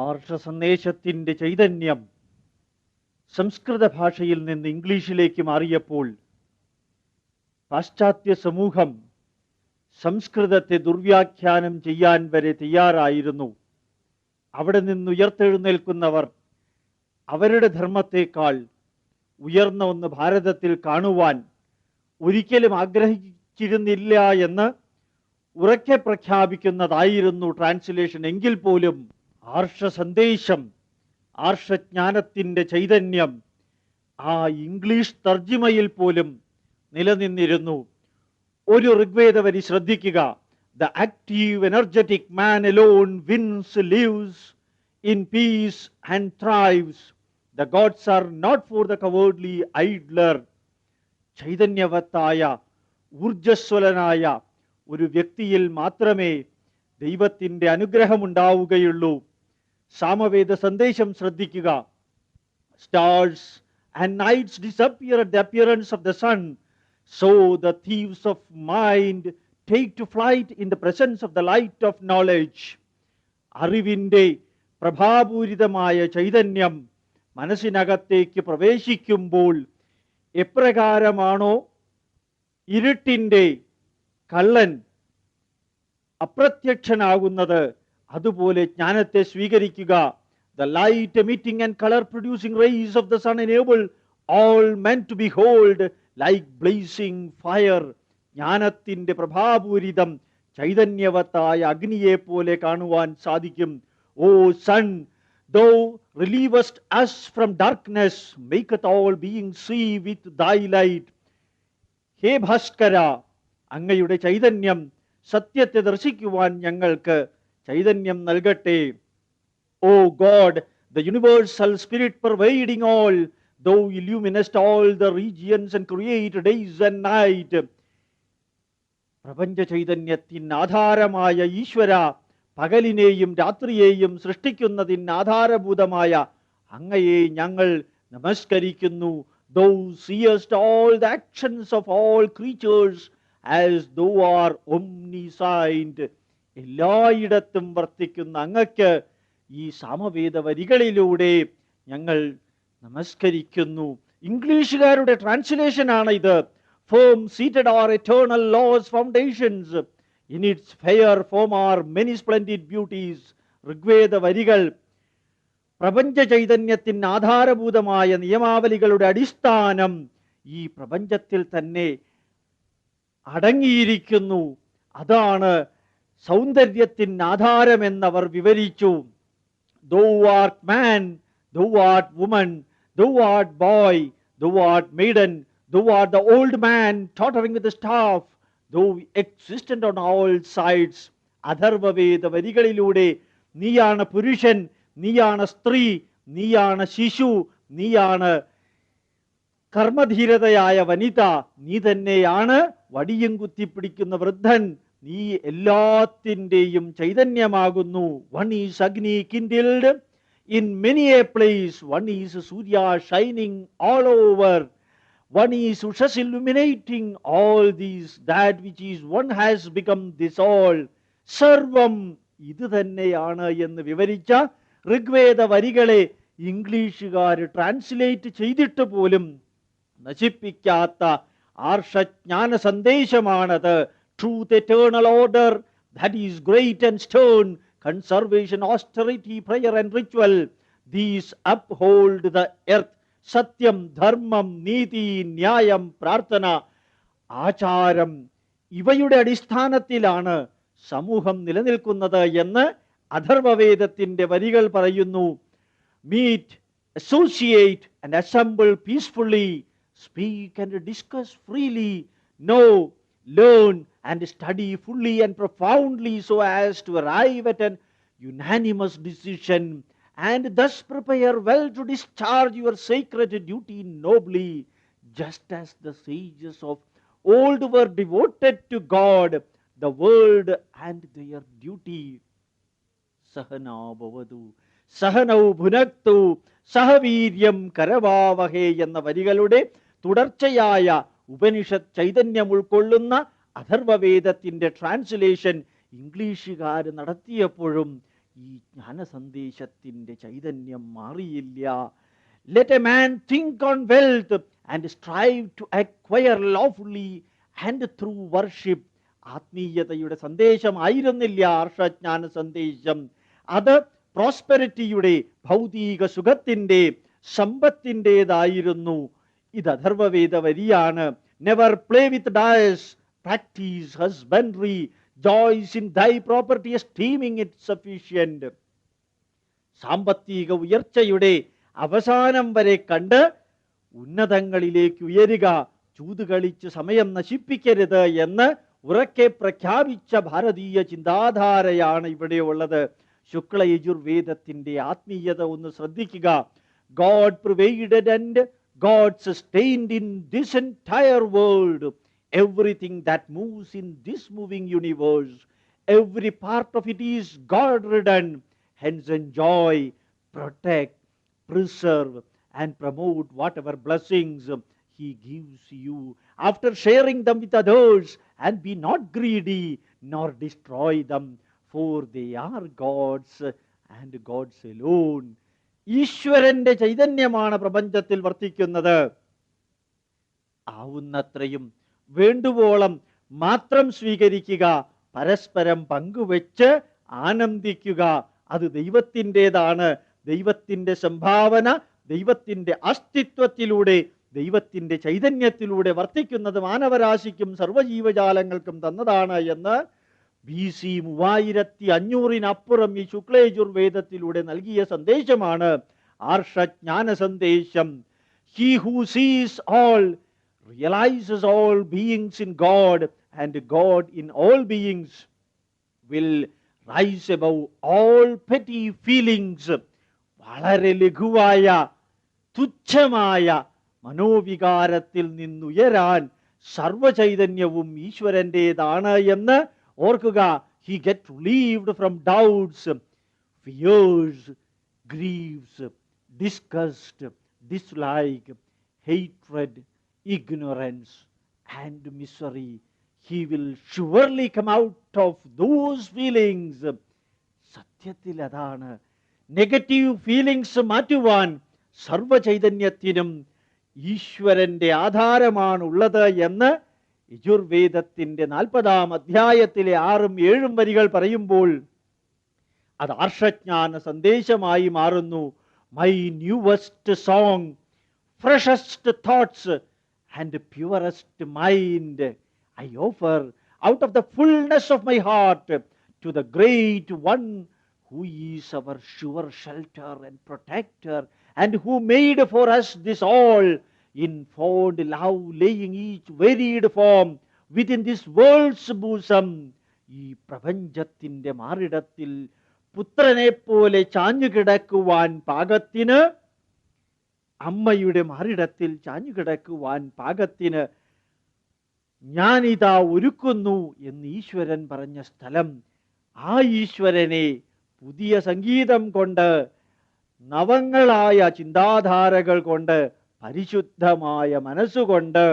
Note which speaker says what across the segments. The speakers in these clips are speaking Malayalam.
Speaker 1: ആർഷസന്ദേശത്തിൻ്റെ ചൈതന്യം സംസ്കൃത ഭാഷയിൽ നിന്ന് ഇംഗ്ലീഷിലേക്ക് മാറിയപ്പോൾ പാശ്ചാത്യ സമൂഹം സംസ്കൃതത്തെ ദുർവ്യാഖ്യാനം ചെയ്യാൻ വരെ തയ്യാറായിരുന്നു. അവിടെ നിന്ന് ഉയർത്തെഴുന്നേൽക്കുന്നവർ അവരുടെ ധർമ്മത്തെക്കാൾ ഉയർന്ന ഒന്ന് ഭാരതത്തിൽ കാണുവാൻ ഒരിക്കലും ആഗ്രഹിച്ചിരുന്നില്ല എന്ന് ഉറക്കെ പ്രഖ്യാപിക്കുന്നതായിരുന്നു ട്രാൻസ്ലേഷൻ. എങ്കിൽ പോലും ആർഷസന്ദേശം, ആർഷജ്ഞാനത്തിൻ്റെ ചൈതന്യം ആ ഇംഗ്ലീഷ് തർജിമയിൽ പോലും നിലനിന്നിരുന്നു. ഒരു ഋഗ്വേദ വരി ശ്രദ്ധിക്കുക. The active, energetic man alone wins, lives in peace and thrives. The gods are not for the cowardly idler. ചൈതന്യവത്തായ ഊർജ്ജസ്വലനായ ഒരു വ്യക്തിയിൽ മാത്രമേ ദൈവത്തിൻ്റെ അനുഗ്രഹമുണ്ടാവുകയുള്ളൂ. സാമവേദ സന്ദേശം ശ്രദ്ധിക്കുക. Stars and nights disappear at the appearance of the sun. So the thieves of mind take to flight in the presence of the light of knowledge. അറിവിൻ്റെ പ്രഭാപൂരിതമായ ചൈതന്യം മനസ്സിനകത്തേക്ക് പ്രവേശിക്കുമ്പോൾ എപ്രകാരമാണോ ഇരുട്ടിൻ്റെ കള്ളൻ അപ്രത്യക്ഷനാകുന്നത്, അതുപോലെ ജ്ഞാനത്തെ സ്വീകരിക്കുക. The light emitting and color producing rays of the sun enable all men to behold like blazing fire. ജ്ഞാനത്തിൻ്റെ പ്രഭാപൂരിതം ചൈതന്യവത്തായ അഗ്നിയെ പോലെ കാണുവാൻ സാധിക്കും. O sun, thou relievest us from darkness, maketh all beings see with thy light. ഹേ ഭാസ്കര, അങ്ങയുടെ ചൈതന്യം സത്യത്തെ ദർശിക്കുവാൻ ഞങ്ങൾക്ക് ചൈതന്യം നൽകട്ടെ. O God, the universal spirit pervading all, thou illuminest all the regions and create days and night. പ്രപഞ്ച ചൈതന്യത്തിന് ആധാരമായ ഈശ്വര, പകലിനെയും രാത്രിയെയും സൃഷ്ടിക്കുന്നതിന് ആധാരഭൂതമായ അങ്ങയെ ഞങ്ങൾ നമസ്കരിക്കുന്നു. Thou seest all the actions of all creatures as thou art omniscient. എല്ലായിടത്തും വർത്തിക്കുന്ന അങ്ങക്ക് ഈ സാമവേദ വരികളിലൂടെ ഞങ്ങൾ നമസ്കരിക്കുന്നു. ഇംഗ്ലീഷുകാരുടെ ട്രാൻസ്ലേഷനാണ് ഇത്. Firm seated are eternal laws foundations. In its fair form are many splendid beauties. Rigveda വരികൾ പ്രപഞ്ച ചൈതന്യത്തിന് ആധാരഭൂതമായ നിയമാവലികളുടെ അടിസ്ഥാനം ഈ പ്രപഞ്ചത്തിൽ തന്നെ അടങ്ങിയിരിക്കുന്നു. അതാണ് സൗന്ദര്യത്തിന് ആധാരമെന്നവർ വിവരിച്ചു. Thou art man, thou art woman, thou art boy, thou art maiden, thou art the old man tottering with the staff, thou existent on all sides. Atharvaveda വരികളിലൂടെ നീയാണ് പുരുഷൻ, നീയാണ് സ്ത്രീ, നീയാണ് ശിശു, നീയാണ് കർമ്മധീരതയായ വനിത, നീ തന്നെയാണ് വടിയും കുത്തിപ്പിടിക്കുന്ന വൃദ്ധൻ, നീ എല്ലാത്തിൻ്റെയും ചൈതന്യമാകുന്നു. One is Agni kindled in many a place, one is Surya shining all over, one is Ushas illuminating all these, that which is one has become this all. സർവം ഇത് തന്നെയാണ് എന്ന് വിവരിച്ച ഋഗ്വേദ വരികളെ ഇംഗ്ലീഷുകാർ ട്രാൻസ്ലേറ്റ് ചെയ്തിട്ട് പോലും നശിപ്പിക്കാത്ത ആർഷജ്ഞാന സന്ദേശമാണത്. Truth, eternal order, that is great and stern, conservation, austerity, prayer and ritual, these uphold the earth. സത്യം, ധർമ്മം, നീതി, ന്യായം, പ്രാർത്ഥന, ആചാരം, ഇവയുടെ അടിസ്ഥാനത്തിലാണ് സമൂഹം നിലനിൽക്കുന്നത് എന്ന് അഥർവവേദത്തിൻ്റെ വരികൾ പറയുന്നു. Meet, associate and assemble peacefully, speak and discuss freely, know, learn and study fully and profoundly so as to arrive at an unanimous decision, and thus prepare well to discharge your sacred duty nobly, just as the sages of old were devoted to God, the world and their duty. Sahana bhavatu സഹനൗ ഭുനക്തു സഹവീര്യം കരവാവഹേ എന്ന വരികളുടെ തുടർച്ചയായ ഉപനിഷത്ത് ചൈതന്യം ഉൾക്കൊള്ളുന്ന അഥർവവേദത്തിൻ്റെ ട്രാൻസ്ലേഷൻ ഇംഗ്ലീഷുകാർ നടത്തിയപ്പോഴും ഈ ജ്ഞാനസന്ദേശത്തിൻ്റെ ചൈതന്യം മാറിയില്ല. Let a man think on wealth and strive to acquire lawfully and through worship. ആത്മീയതയുടെ സന്ദേശമായിരുന്നില്ല ആർഷജ്ഞാന സന്ദേശം. അത് പ്രോസ്പെരിറ്റിയുടെ, ഭൗതിക സുഖത്തിൻ്റെ, സമ്പത്തിൻ്റെതായിരുന്നു. ഇത് അഥർവവേദ വരിയാണ്. Never play with dice, practise husbandry, joys in thy property, esteeming it sufficient. സാമ്പത്തിക ഉയർച്ചയുടെ അവസാനം വരെ കണ്ട് ഉന്നതങ്ങളിലേക്ക് ഉയരുക, ചൂതുകളിച്ച് സമയം നശിപ്പിക്കരുത് എന്ന് ഉറക്കെ പ്രഖ്യാപിച്ച ഭാരതീയ ചിന്താധാരയാണ് ഇവിടെ ഉള്ളത്. ശുക്ല യജുർവേദത്തിന്റെ ആത്മീയത ഒന്ന് ശ്രദ്ധിക്കുക. God provided and God sustained in this entire world everything that moves in this moving universe. Every part of it is God-ridden. Hence enjoy, protect, preserve and promote whatever blessings He gives you. After sharing them with others, and be not greedy nor destroy them, for they are God's and God's alone. ഈശ്വരന്റെ ചൈതന്യമാണ് പ്രപഞ്ചത്തിൽ വർത്തിക്കുന്നത്. ആവുന്നത്രയും വേണ്ടുവോളം മാത്രം സ്വീകരിക്കുക, പരസ്പരം പങ്കുവെച്ച് ആനന്ദിക്കുക. അത് ദൈവത്തിൻ്റെതാണ്. ദൈവത്തിൻ്റെ സംഭാവന ദൈവത്തിൻ്റെ അസ്തിത്വത്തിലൂടെ, ദൈവത്തിൻ്റെ ചൈതന്യത്തിലൂടെ വർത്തിക്കുന്നത് മാനവരാശിക്കും സർവ്വജീവജാലങ്ങൾക്കും തന്നതാണ് എന്ന് BC 3500 ഈ ശുക്ലയജുർവേദത്തിലൂടെ നൽകിയ സന്ദേശമാണ് ആർഷജ്ഞാന സന്ദേശം. He who sees all realizes all beings in God and God in all beings will rise above all petty feelings. വളരെ ലഘുവായ തുച്ഛമായ മനോവികാരത്തിൽ നിന്നുയരാൻ സർവചൈതന്യവും ഈശ്വരൻ്റെതാണ് എന്ന് ഓർക്കുക. He get relieved from doubts, fears, griefs, disgust, dislike, hatred, ignorance and misery. He will surely come out of those feelings. സത്യത്തിൽ അതാണ്. നെഗറ്റീവ് ഫീലിങ്സ് മാറ്റുവാൻ സർവചൈതന്യത്തിനും ഈശ്വരന്റെ ആധാരമാണുള്ളത് എന്ന് യജുർവേദത്തിന്റെ 40-ാം അധ്യായത്തിലെ 6-7 വരികൾ പറയുമ്പോൾ അത് ആർഷജ്ഞാന സന്ദേശമായി മാറുന്നു. My newest song, freshest thoughts and purest mind I offer out of the fullness of my heart to the great one who is our sure shelter and protector, and who made for us this all in fond love, laying each varied form within this world's bosom. ഈ പ്രപഞ്ചത്തിന്റെ മാറിടത്തിൽ പുത്രനെ പോലെ ചാഞ്ഞുകിടക്കുവാൻ പാകത്തിന്, അമ്മയുടെ മാറിടത്തിൽ ചാഞ്ഞുകിടക്കുവാൻ പാകത്തിന് ഞാനിതാ ഒരുക്കുന്നു എന്ന് ഈശ്വരൻ പറഞ്ഞ സ്ഥലം. ആ ഈശ്വരനെ പുതിയ സംഗീതം കൊണ്ട്, നവങ്ങളായ ചിന്താധാരകൾ കൊണ്ട്, പരിശുദ്ധമായ മനസ്സുകൊണ്ട്,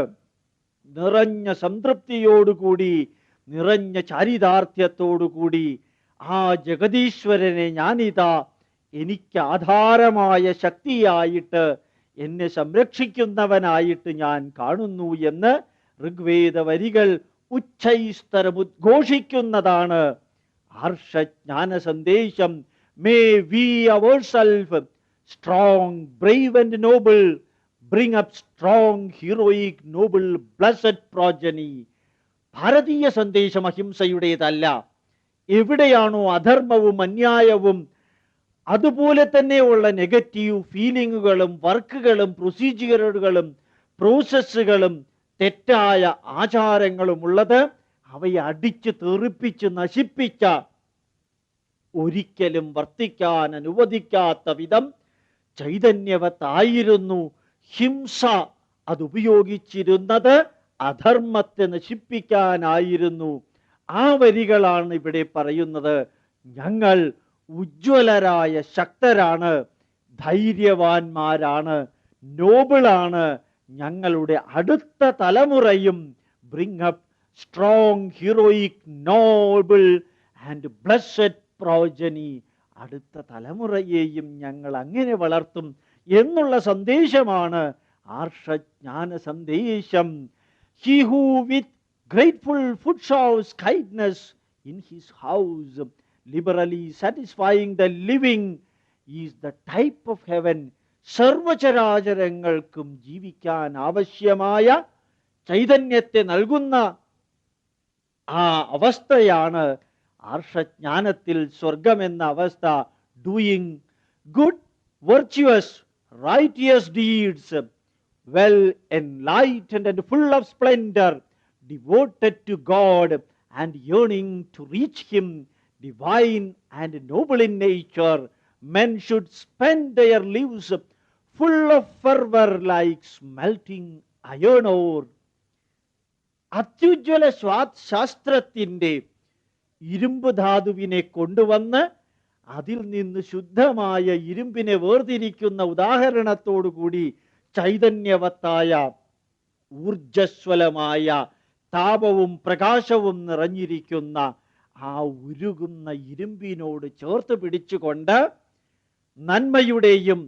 Speaker 1: നിറഞ്ഞ സംതൃപ്തിയോടുകൂടി, നിറഞ്ഞ ചാരിതാർത്ഥ്യത്തോടുകൂടി ആ ജഗദീശ്വരനെ ഞാനിതാ എനിക്ക് ആധാരമായ ശക്തിയായിട്ട്, എന്നെ സംരക്ഷിക്കുന്നവനായിട്ട് ഞാൻ കാണുന്നു എന്ന് ഋഗ്വേദ വരികൾ ഉച്ചൈസ്തരം ഉദ്ഘോഷിക്കുന്നതാണ് ആർഷജ്ഞാന സന്ദേശം. May V ourselves strong, brave and noble bring up strong, heroic, noble, blessed progeny. ഭാരതീയ സന്ദേശം അഹിംസയുടേതല്ല. എവിടെയാണോ അധർമ്മവും അന്യായവും അതുപോലെ തന്നെയുള്ള നെഗറ്റീവ് ഫീലിങ്ങുകളും വർക്കുകളും പ്രൊസീജിയറുകളും പ്രോസസ്സുകളും തെറ്റായ ആചാരങ്ങളും ഉള്ളത്, അവയെ അടിച്ച് തെറിപ്പിച്ച് നശിപ്പിച്ച, ഒരിക്കലും വർത്തിക്കാൻ അനുവദിക്കാത്ത വിധം ചൈതന്യവത്തായിരുന്നു ഹിംസ. അതുപയോഗിച്ചിരുന്നത് അധർമ്മത്തെ നശിപ്പിക്കാനായിരുന്നു. ആ വരികളാണ് ഇവിടെ പറയുന്നത്. ഞങ്ങൾ ഉജ്ജ്വലരായ ശക്തരാണ്, ധൈര്യവാന്മാരാണ്, നോബിളാണ്. ഞങ്ങളുടെ അടുത്ത തലമുറയും bring up strong, heroic, Noble and blessed progeny. അടുത്ത തലമുറയെയും ഞങ്ങൾ അങ്ങനെ വളർത്തും എന്നുള്ള സന്ദേശമാണ് ആർഷജ്ഞാന സന്ദേശം. He who with grateful food shows kindness in his house, liberally satisfying the living, is the type of heaven. സർവചരാചരങ്ങൾക്കും ജീവിക്കാൻ ആവശ്യമായ ചൈതന്യത്തെ നൽകുന്ന ആ അവസ്ഥയാണ് ആർഷജ്ഞാനത്തിൽ സ്വർഗമെന്ന അവസ്ഥ. Doing good virtuous righteous deeds, well enlightened and full of splendor, devoted to God and yearning to reach Him, divine and noble in nature, men should spend their lives full of fervor like smelting iron ore. അത്യുജ്വല ശാസ്ത്രത്തിൻ്റെ ഇരുമ്പ് ധാതുവിനെ കൊണ്ടുവന്ന് അതിൽ നിന്ന് ശുദ്ധമായ ഇരുമ്പിനെ വേർതിരിക്കുന്ന ഉദാഹരണത്തോടുകൂടി ചൈതന്യവത്തായ ഊർജസ്വലമായ താപവും പ്രകാശവും നിറഞ്ഞിരിക്കുന്ന ആ ഉരുകുന്ന ഇരുമ്പിനോട് ചേർത്ത് പിടിച്ചുകൊണ്ട് നന്മയുടെയും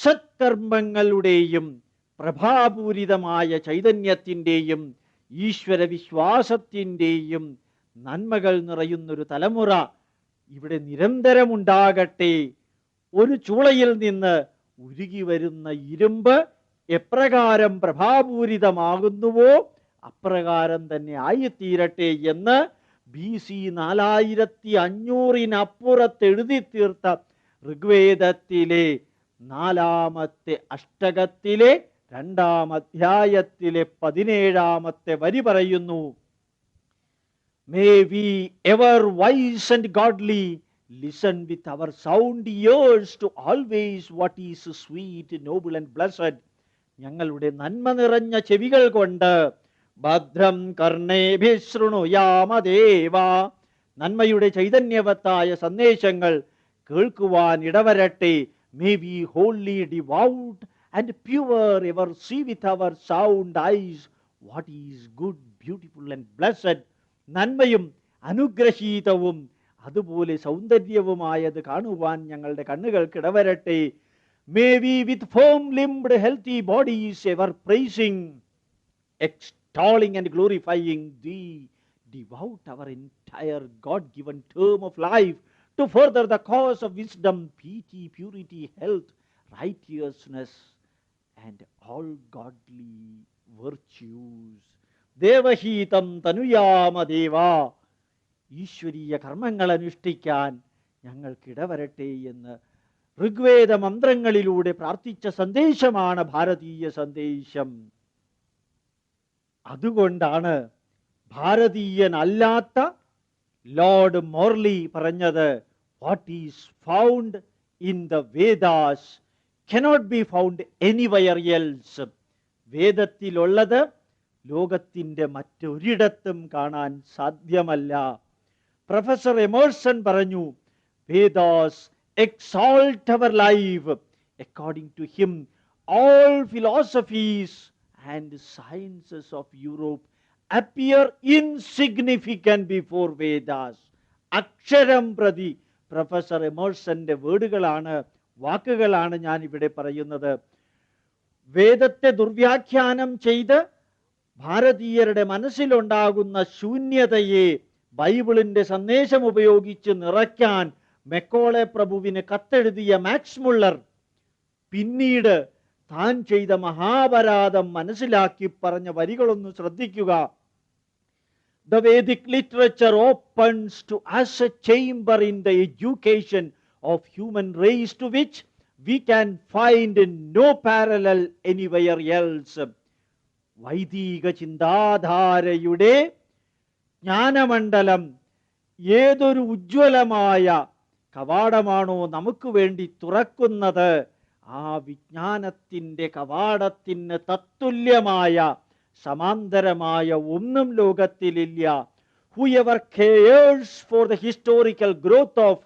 Speaker 1: സത്കർമ്മങ്ങളുടെയും പ്രഭാപൂരിതമായ ചൈതന്യത്തിൻ്റെയും ഈശ്വര വിശ്വാസത്തിൻ്റെയും നന്മകൾ നിറയുന്നൊരു തലമുറ ഇവിടെ നിരന്തരമുണ്ടാകട്ടെ. ഒരു ചൂളയിൽ നിന്ന് ഉരുകി വരുന്ന ഇരുമ്പ് എപ്രകാരം പ്രഭാപൂരിതമാകുന്നുവോ അപ്രകാരം തന്നെ ആയിത്തീരട്ടെ എന്ന് BC 4500 എഴുതി തീർത്ത ഋഗ്വേദത്തിലെ 4-ാമത്തെ അഷ്ടകത്തിലെ 2-ാം അധ്യായത്തിലെ 17-ാമത്തെ വരി പറയുന്നു. May we ever wise and godly listen with our sound ears to always what is sweet, noble and blessed. ഞങ്ങളുടെ നന്മ നിറഞ്ഞ ചെവികൾ കൊണ്ട് ഭദ്രം കർണേഭിഃ ശൃണുയാമദേവ, നന്മയുടെ ചൈതന്യവത്തായ സന്ദേശങ്ങൾ കേൾക്കുവാൻ ഇടവരട്ടെ. May we wholly devout and pure ever see with our sound eyes what is good, beautiful and blessed. നന്മയും അനുഗ്രഹീതവും അതുപോലെ സൗന്ദര്യവുമായത് കാണുവാൻ ഞങ്ങളുടെ കണ്ണുകൾക്ക് ഇടവരട്ടെ. May we with firm-limbed healthy bodies ever praising, extolling and glorifying Thee, devote our entire God-given term of life to further the cause of wisdom, piety, purity, health, righteousness and all godly virtues. ദേവഹീതം തനുയാമദേവ, ഈശ്വരീയ കർമ്മങ്ങൾ അനുഷ്ഠിക്കാൻ ഞങ്ങൾക്കിടവരട്ടെ എന്ന് ഋഗ്വേദ മന്ത്രങ്ങളിലൂടെ പ്രാർത്ഥിച്ച സന്ദേശമാണ് ഭാരതീയ സന്ദേശം. അതുകൊണ്ടാണ് ഭാരതീയനല്ലാത്ത ലോർഡ് മോർലി പറഞ്ഞത്, what is found in the Vedas cannot be found anywhere else. വേദത്തിലുള്ളത് ലോകത്തിൻ്റെ മറ്റൊരിടത്തും കാണാൻ സാധ്യമല്ല. പ്രൊഫസർ എമേഴ്സൺ പറഞ്ഞു, Vedas exalt our life. According to him, all philosophies and sciences of Europe appear insignificant before Vedas. അക്ഷരം പ്രതി പ്രൊഫസർ എമേഴ്സന്റെ വാക്കുകളാണ് ഞാൻ ഇവിടെ പറയുന്നത്. വേദത്തെ ദുർവ്യാഖ്യാനം ചെയ്ത് ഭാരതീയരുടെ മനസ്സിലുണ്ടാകുന്ന ശൂന്യതയെ ബൈബിളിന്റെ സന്ദേശം ഉപയോഗിച്ച് നിറയ്ക്കാൻ മെക്കോളെ പ്രഭുവിന് കത്തെഴുതിയ മാക്സ് മുള്ളർ പിന്നീട് താൻ ചെയ്ത മഹാപരാധം മനസ്സിലാക്കി പറഞ്ഞ വരികളൊന്ന് ശ്രദ്ധിക്കുക. The Vedic literature opens to us a chamber in the education of human race to which we can find no parallel anywhere else. വൈദിക ചിന്താധാരയുടെ ജ്ഞാനമണ്ഡലം ഏതൊരു ഉജ്ജ്വലമായ കവാടമാണോ നമുക്ക് വേണ്ടി തുറക്കുന്നത്, ആ വിജ്ഞാനത്തിൻ്റെ കവാടത്തിന് തത്തുല്യമായ സമാന്തരമായ ഒന്നും ലോകത്തിലില്ല. Whoever cares for the historical growth of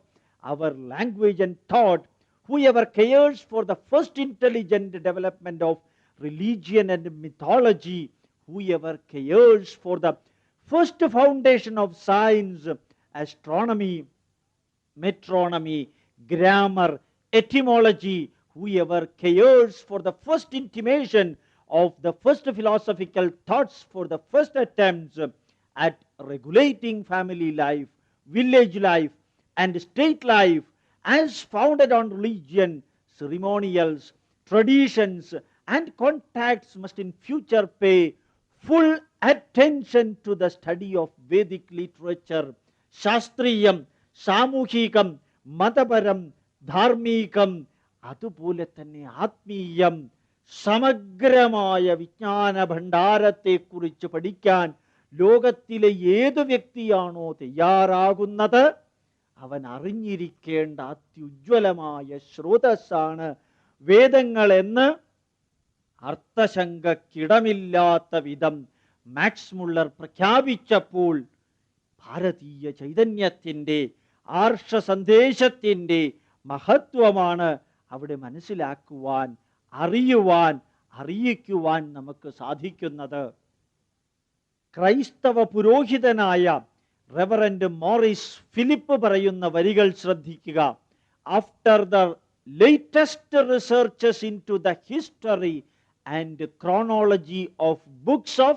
Speaker 1: our language and thought, whoever cares for the first intelligent development of religion and mythology, whoever cares for the first foundation of science, astronomy, metronymy, grammar, etymology. Whoever cares for the first intimation of the first philosophical thoughts, for the first attempts at regulating family life, village life, and state life as founded on religion, ceremonials, traditions, and contacts must in future pay full attention to the study of Vedic literature. ശാസ്ത്രീയം, സാമൂഹികം, മതപരം, ധാർമ്മികം, അതുപോലെ തന്നെ ആത്മീയം, സമഗ്രമായ വിജ്ഞാന ഭണ്ഡാരത്തെക്കുറിച്ച് പഠിക്കാൻ ലോകത്തിലെ ഏതു വ്യക്തിയാണോ തയ്യാറാകുന്നത് അവൻ അറിഞ്ഞിരിക്കേണ്ട അത്യുജ്വലമായ സ്രോതസ്സാണ് വേദങ്ങൾ എന്ന് അർത്ഥശങ്കക്കിടമില്ലാത്ത വിധം മാക്സ് മുള്ളർ പ്രഖ്യാപിച്ചപ്പോൾ ഭാരതീയ ചൈതന്യത്തിൻ്റെ ആർഷ സന്ദേശത്തിൻ്റെ മഹത്വമാണ് അവിടെ മനസ്സിലാക്കുവാൻ, അറിയുവാൻ, അറിയിക്കുവാൻ നമുക്ക് സാധിക്കുന്നത്. ക്രൈസ്തവ പുരോഹിതനായ റെവറൻഡ് മോറിസ് ഫിലിപ്പ് പറയുന്ന വരികൾ ശ്രദ്ധിക്കുക. After the latest researches into the history and chronology of books of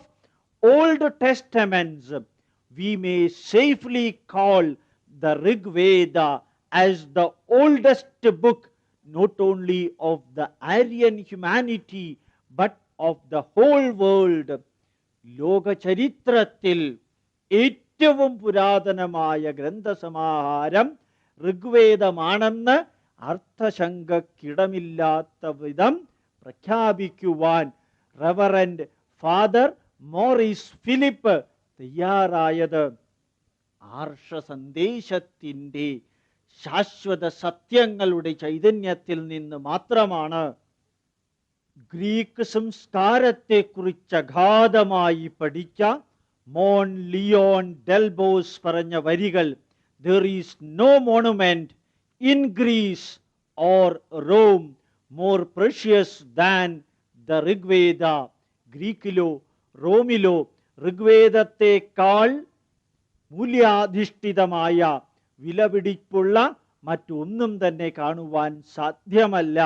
Speaker 1: Old Testaments, we may safely call the Rig Veda as the oldest book not only of the Aryan humanity but of the whole world. ലോക ചരിത്രത്തിൽ ഏറ്റവും പുരാതനമായ ഗ്രന്ഥസമാഹാരം ഋഗ്വേദമാണെന്ന് അർത്ഥശങ്കക്കിടമില്ലാത്ത വിധം പ്രഖ്യാപിക്കുവാൻ റെവറൻഡ് ഫാദർ മോറിസ് ഫിലിപ്പ് തയ്യാറായത് ആർഷ സന്ദേശത്തിൻ്റെ ശാശ്വത സത്യങ്ങളുടെ ചൈതന്യത്തിൽ നിന്ന് മാത്രമാണ്. ഗ്രീക്ക് സംസ്കാരത്തെക്കുറിച്ച് അഗാധമായി പഠിച്ച മോൺ ലിയോൺ ഡെൽബോസ് പറഞ്ഞ വരികൾ, there is no monument in Greece or Rome more precious than the Rigveda. ഗ്രീക്കിലോ റോമിലോ ഋഗ്വേദത്തെക്കാൾ മൂല്യാധിഷ്ഠിതമായ വിലപിടിപ്പുള്ള മറ്റൊന്നും തന്നെ കാണുവാൻ സാധ്യമല്ല.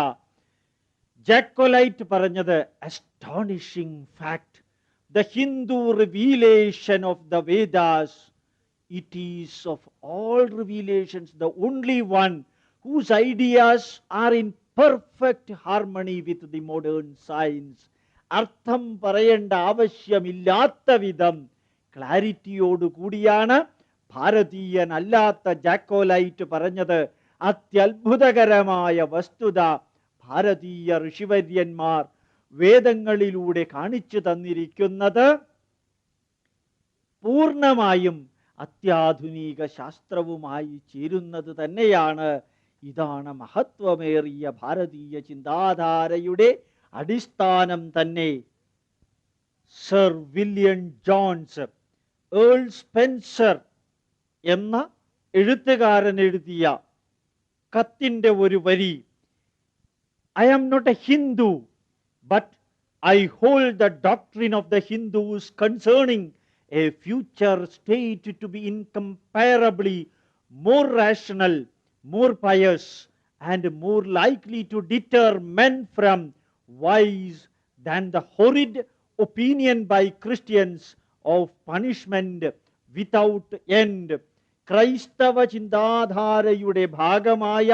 Speaker 1: ജാക്കോലൈറ്റ് പറഞ്ഞത്, astonishing fact, the Hindu revelation of the Vedas, it is of all revelations the only one whose ideas are in perfect harmony with the modern science. അർത്ഥം പറയേണ്ട ആവശ്യമില്ലാത്ത വിധം ക്ലാരിറ്റിയോടുകൂടിയാണ് ഭാരതീയനല്ലാത്ത ജാക്കോലൈറ്റ് പറഞ്ഞത്. അത്യത്ഭുതകരമായ വസ്തുത ഭാരതീയ ഋഷിവര്യന്മാർ വേദങ്ങളിലൂടെ കാണിച്ചു തന്നിരിക്കുന്നത് പൂർണ്ണമായും അത്യാധുനിക ശാസ്ത്രവുമായി ചേരുന്നത് തന്നെയാണ്. ഇതാണ് മഹത്വമേറിയ ഭാരതീയ ചിന്താധാരയുടെ അടിസ്ഥാനം തന്നെ. Sir William Jones, Earl Spencer എന്ന എഴുത്തുകാരൻ എഴുതിയ കത്തിൻ്റെ ഒരു വരി, I am not a Hindu, but I hold the doctrine of the Hindus concerning a future state to be incomparably more rational, more pious, and more likely to deter men from vice than the horrid opinion by Christians of punishment without end. ക്രൈസ്തവ ചിന്താധാരയുടെ ഭാഗമായ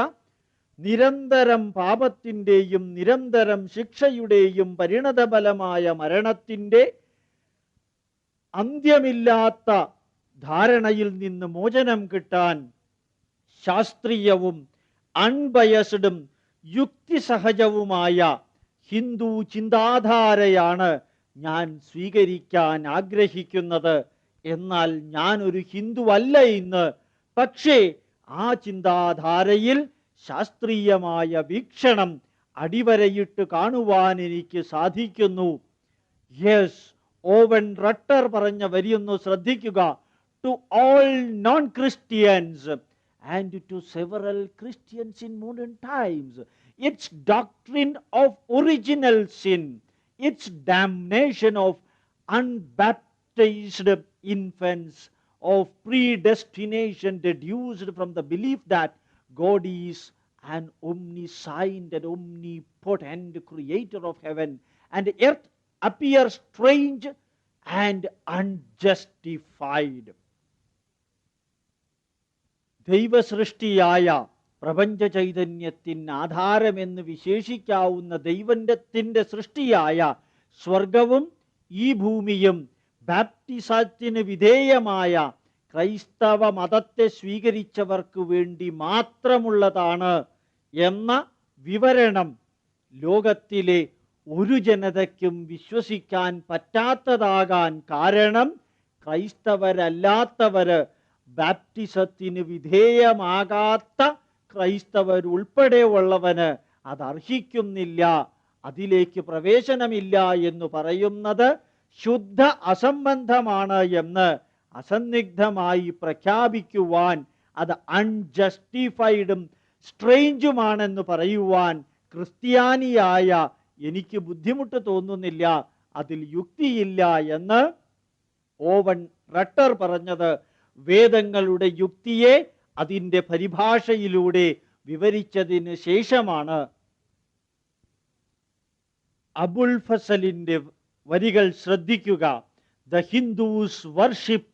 Speaker 1: നിരന്തരം പാപത്തിൻ്റെയും നിരന്തരം ശിക്ഷയുടെയും പരിണതഫലമായ മരണത്തിൻ്റെ അന്ത്യമില്ലാത്ത ധാരണയിൽ നിന്ന് മോചനം കിട്ടാൻ ശാസ്ത്രീയവും അൺബയസ്ഡും യുക്തിസഹജവുമായ ഹിന്ദു ചിന്താധാരയാണ് ഞാൻ സ്വീകരിക്കാൻ ആഗ്രഹിക്കുന്നത്. എന്നാൽ ഞാനൊരു ഹിന്ദുവല്ല ഇന്ന്. പക്ഷേ ആ ചിന്താധാരയിൽ ശാസ്ത്രീയമായ വീക്ഷണം അടിവരയിട്ട് കാണുവാൻ എനിക്ക് സാധിക്കുന്നു. യെസ്, ഓവൻ റട്ടർ പറഞ്ഞ വരിയൊന്നു ശ്രദ്ധിക്കുക. To all non Christians and to several Christians in modern times, its doctrine of original sin, its damnation of unbaptized infants, of predestination deduced from the belief that God is an omniscient and omnipotent creator of heaven and earth appear strange and unjustified. ദൈവസൃഷ്ടിയായ പ്രപഞ്ച ചൈതന്യത്തിന് ആധാരമെന്ന് വിശേഷിക്കാവുന്ന ദൈവത്തിന്റെ സൃഷ്ടിയായ സ്വർഗവും ഈ ഭൂമിയും ബാപ്റ്റിസത്തിന് വിധേയമായ ക്രൈസ്തവ മതത്തെ സ്വീകരിച്ചവർക്ക് വേണ്ടി മാത്രമുള്ളതാണ് എന്ന വിവരണം ലോകത്തിലെ ഒരു ജനതയ്ക്കും വിശ്വസിക്കാൻ പറ്റാത്തതാകാൻ കാരണം ക്രൈസ്തവരല്ലാത്തവര്, ബാപ്റ്റിസത്തിന് വിധേയമാകാത്ത ക്രൈസ്തവരുൾപ്പെടെയുള്ളവന് അതർഹിക്കുന്നില്ല, അതിലേക്ക് പ്രവേശനമില്ല എന്ന് പറയുന്നത് ശുദ്ധ അസംബന്ധമാണ് എന്ന് അസന്നിഗ്ധമായി പ്രഖ്യാപിക്കുവാൻ, അത് അൺജസ്റ്റിഫൈഡും സ്ട്രേഞ്ചുമാണെന്ന് പറയുവാൻ ക്രിസ്ത്യാനിയായ എനിക്ക് ബുദ്ധിമുട്ട് തോന്നുന്നില്ല, അതിൽ യുക്തിയില്ല എന്ന് ഓവൻ റട്ടർ പറഞ്ഞത് വേദങ്ങളുടെ യുക്തിയെ അതിൻ്റെ പരിഭാഷയിലൂടെ വിവരിച്ചതിന് ശേഷമാണ്. അബുൽ ഫസലിന്റെ വരികൾ ശ്രദ്ധിക്കുക. The Hindus worship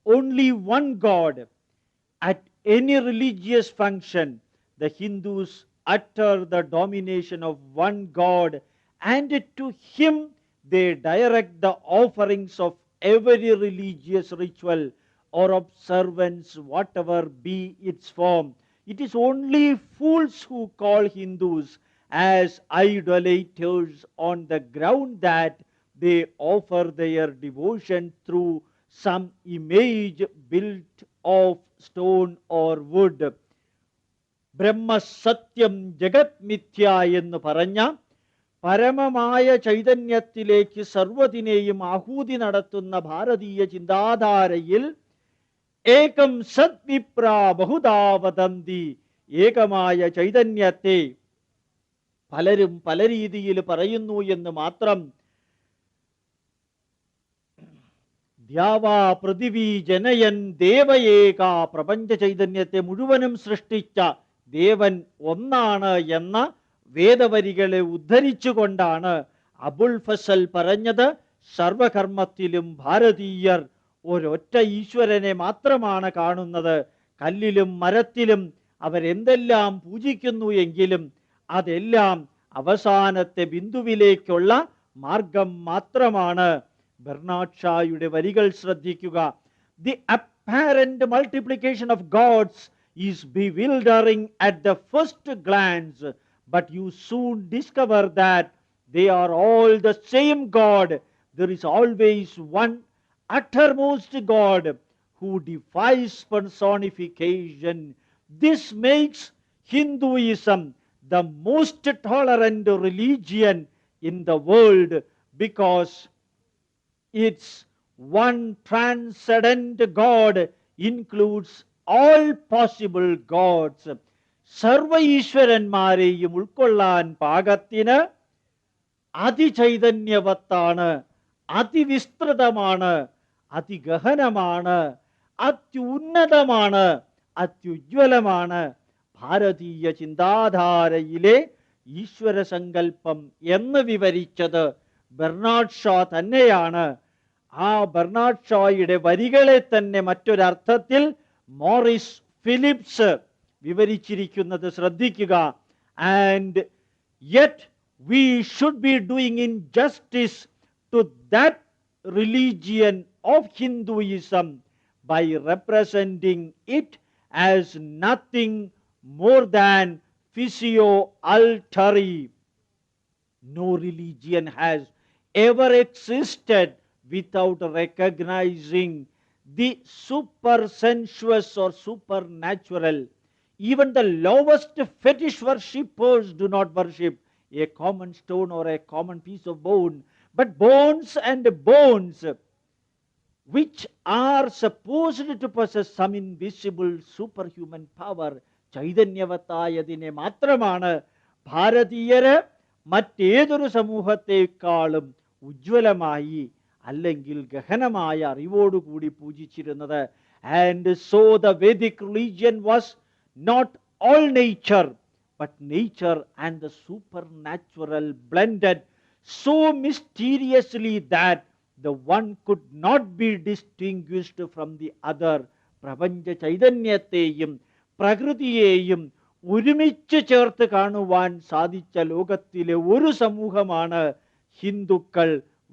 Speaker 1: only one God. At any religious function, the Hindus utter the domination of one God, and to him they direct the offerings of every religious ritual or observance, whatever be its form. It is only fools who call Hindus as idolaters on the ground that they offer their devotion through some image built of stone or wood. ബ്രഹ്മസത്യം ജഗത് മിഥ്യ എന്ന് പറഞ്ഞ പരമമായ ചൈതന്യത്തിലേക്ക് സർവ്വതിനെയും ആഹൂതി നടത്തുന്ന ഭാരതീയ ചിന്താധാരയിൽ ഏകം സദ്വിപ്ര ബഹുധാ വദന്തി, ഏകമായ ചൈതന്യത്തെ പലരും പല രീതിയിൽ പറയുന്നു എന്ന് മാത്രം. ദ്യാവാ പൃഥിവി ജനയൻ ദേവയേക, പ്രപഞ്ച ചൈതന്യത്തെ മുഴുവനും സൃഷ്ടിച്ച ദേവൻ ഒന്നാണ് എന്ന വേദവരികളെ ഉദ്ധരിച്ചുകൊണ്ടാണ് അബുൽ ഫസൽ പറഞ്ഞത് സർവകർമ്മത്തിലും ഭാരതീയർ ഒരൊറ്റ ഈശ്വരനെ മാത്രമാണ് കാണുന്നത്. കല്ലിലും മരത്തിലും അവരെന്തെല്ലാം പൂജിക്കുന്നു എങ്കിലും അതെല്ലാം അവസാനത്തെ ബിന്ദുവിലേക്കുള്ള മാർഗം മാത്രമാണ്. ബെർണാഡ് ഷായുടെ വരികൾ ശ്രദ്ധിക്കുക. The apparent multiplication of gods is bewildering at the first glance, but you soon discover that they are all the same God. There is always one uttermost God who defies personification. This makes Hinduism the most tolerant religion in the world, because its one transcendent God includes all possible gods. സർവ ഈശ്വരന്മാരെയും ഉൾക്കൊള്ളാൻ പാകത്തിന് അതിചൈതന്യവത്താണ്, അതിവിസ്തൃതമാണ്, അതിഗഹനമാണ്, അത്യുന്നതമാണ്, അത്യുജ്വലമാണ് ഭാരതീയ ചിന്താധാരയിലെ ഈശ്വര സങ്കല്പം എന്ന് വിവരിച്ചത് ബെർണാഡ് ഷാ തന്നെയാണ്. ആ ബെർണാഡ് ഷായുടെ വരികളെ തന്നെ മറ്റൊരർത്ഥത്തിൽ മോറിസ് ഫിലിപ്സ് വിവരിച്ചിരിക്കുന്നത് ശ്രദ്ധിക്കുക. And yet we should be doing injustice to that religion of Hinduism by representing it as nothing more than physio-altary. No religion has ever existed without recognizing the supersensuous or supernatural. Even the lowest fetish worshippers do not worship a common stone or a common piece of bone, but bones and bones, which are supposed to possess some invisible superhuman power. ചൈതന്യവത്തായതിനെ മാത്രമാണ് ഭാരതീയര് മറ്റേതൊരു സമൂഹത്തെക്കാളും ഉജ്ജ്വലമായി അല്ലെങ്കിൽ ഗഹനമായ അറിവോടുകൂടി പൂജിച്ചിരുന്നത്. And so the Vedic religion was not all nature, but nature and the supernatural blended so mysteriously that the one could not be distinguished from the other. പ്രപഞ്ച ചൈതന്യത്തെയും പ്രകൃതിയെയും ഒരുമിച്ച് ചേർത്ത് കാണുവാൻ സാധിച്ച ലോകത്തിലെ ഒരു സമൂഹമാണ് ഹിന്ദുക്കൾ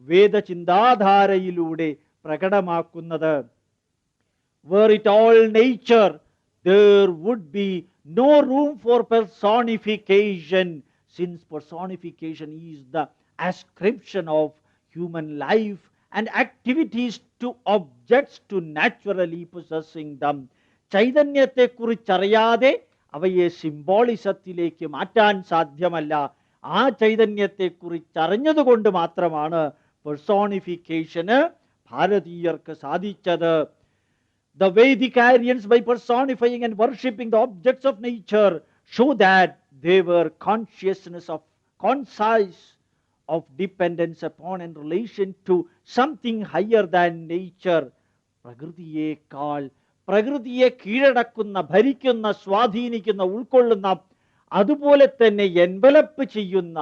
Speaker 1: വേദചിന്താധാരയിലൂടെ പ്രകടമാക്കുന്നത്. Were it all nature, there would be no room for personification, since personification is the ascription of human life and activities to objects to naturally possessing them. ചൈതന്യത്തെക്കുറിച്ചറിയാതെ അവയെ സിംബോളിസത്തിലേക്ക് മാറ്റാൻ സാധ്യമല്ല. ആ ചൈതന്യത്തെക്കുറിച്ചറിഞ്ഞതുകൊണ്ട് മാത്രമാണ് പെർസോണിഫിക്കേഷന് ഭാരതീയർക്ക് സാധിച്ചത്. The Vedic Aryans, by personifying and worshipping the objects of nature, show that they were conscious of dependence upon and relation to something higher than nature. പ്രകൃതിയെ കീഴടക്കുന്ന, ഭരിക്കുന്ന, സ്വാധീനിക്കുന്ന, ഉൾക്കൊള്ളുന്ന, അതുപോലെ തന്നെ എൻവലപ്പ് ചെയ്യുന്ന,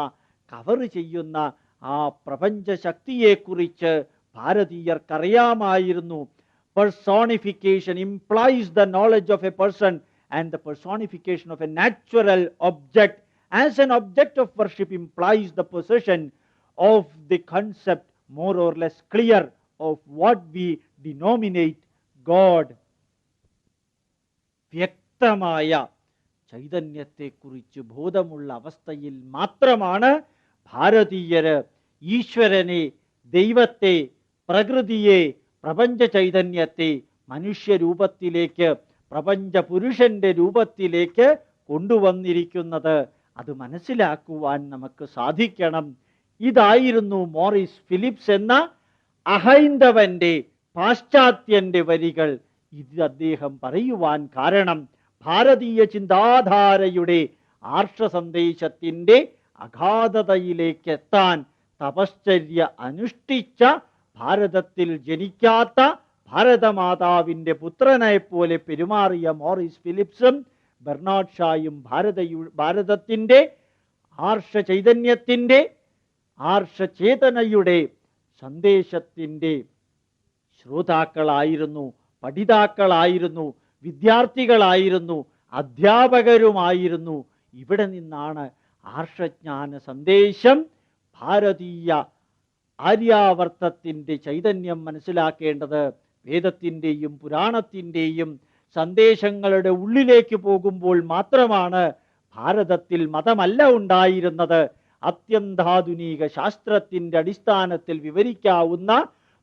Speaker 1: കവർ ചെയ്യുന്ന ആ പ്രപഞ്ച ശക്തിയെക്കുറിച്ച് ഭാരതീയർക്കറിയാമായിരുന്നു. Personification implies the knowledge of a person, and the personification of a natural object as an object of worship implies the possession of the concept more or less clear of what we denominate God. വ്യക്തമായ ചൈതന്യത്തെക്കുറിച്ച് ബോധമുള്ള അവസ്ഥയിൽ മാത്രമാണ് ഭാരതീയര് ഈശ്വരനെ, ദൈവത്തെ, പ്രകൃതിയെ, പ്രപഞ്ച ചൈതന്യത്തെ മനുഷ്യരൂപത്തിലേക്ക്, പ്രപഞ്ച പുരുഷന്റെ രൂപത്തിലേക്ക് കൊണ്ടുവന്നിരിക്കുന്നത്. അത് മനസ്സിലാക്കുവാൻ നമുക്ക് സാധിക്കണം. ഇതായിരുന്നു മോറിസ് ഫിലിപ്സ് എന്ന അഹൈന്ദവന്റെ, പാശ്ചാത്യന്റെ വരികൾ. ഇത് അദ്ദേഹം പറയുവാൻ കാരണം ഭാരതീയ ചിന്താധാരയുടെ ആർഷ സന്ദേശത്തിന്റെ അഗാധതയിലേക്ക് എത്താൻ തപശ്ചര്യ അനുഷ്ഠിച്ച, ഭാരതത്തിൽ ജനിക്കാത്ത ഭാരതമാതാവിന്റെ പുത്രനെ പോലെ പെരുമാറിയ മോറിസ് ഫിലിപ്സും ബെർണാഡ് ഷായും ഭാരതത്തിന്റെ ആർഷ ചൈതന്യത്തിന്റെ, ആർഷചേതനയുടെ സന്ദേശത്തിന്റെ ശ്രോതാക്കളായിരുന്നു, പഠിതാക്കളായിരുന്നു, വിദ്യാർത്ഥികളായിരുന്നു, അധ്യാപകരുമായിരുന്നു. ഇവിടെ നിന്നാണ് ആർഷജ്ഞാന സന്ദേശം, ഭാരതീയ ആര്യാവർത്തത്തിന്റെ ചൈതന്യം മനസ്സിലാക്കേണ്ടത്. വേദത്തിന്റെയും പുരാണത്തിന്റെയും സന്ദേശങ്ങളുടെ ഉള്ളിലേക്ക് പോകുമ്പോൾ മാത്രമാണ് ഭാരതത്തിൽ മതമല്ല ഉണ്ടായിരുന്നത്. അത്യന്താധുനിക ശാസ്ത്രത്തിന്റെ അടിസ്ഥാനത്തിൽ വിവരിക്കാവുന്ന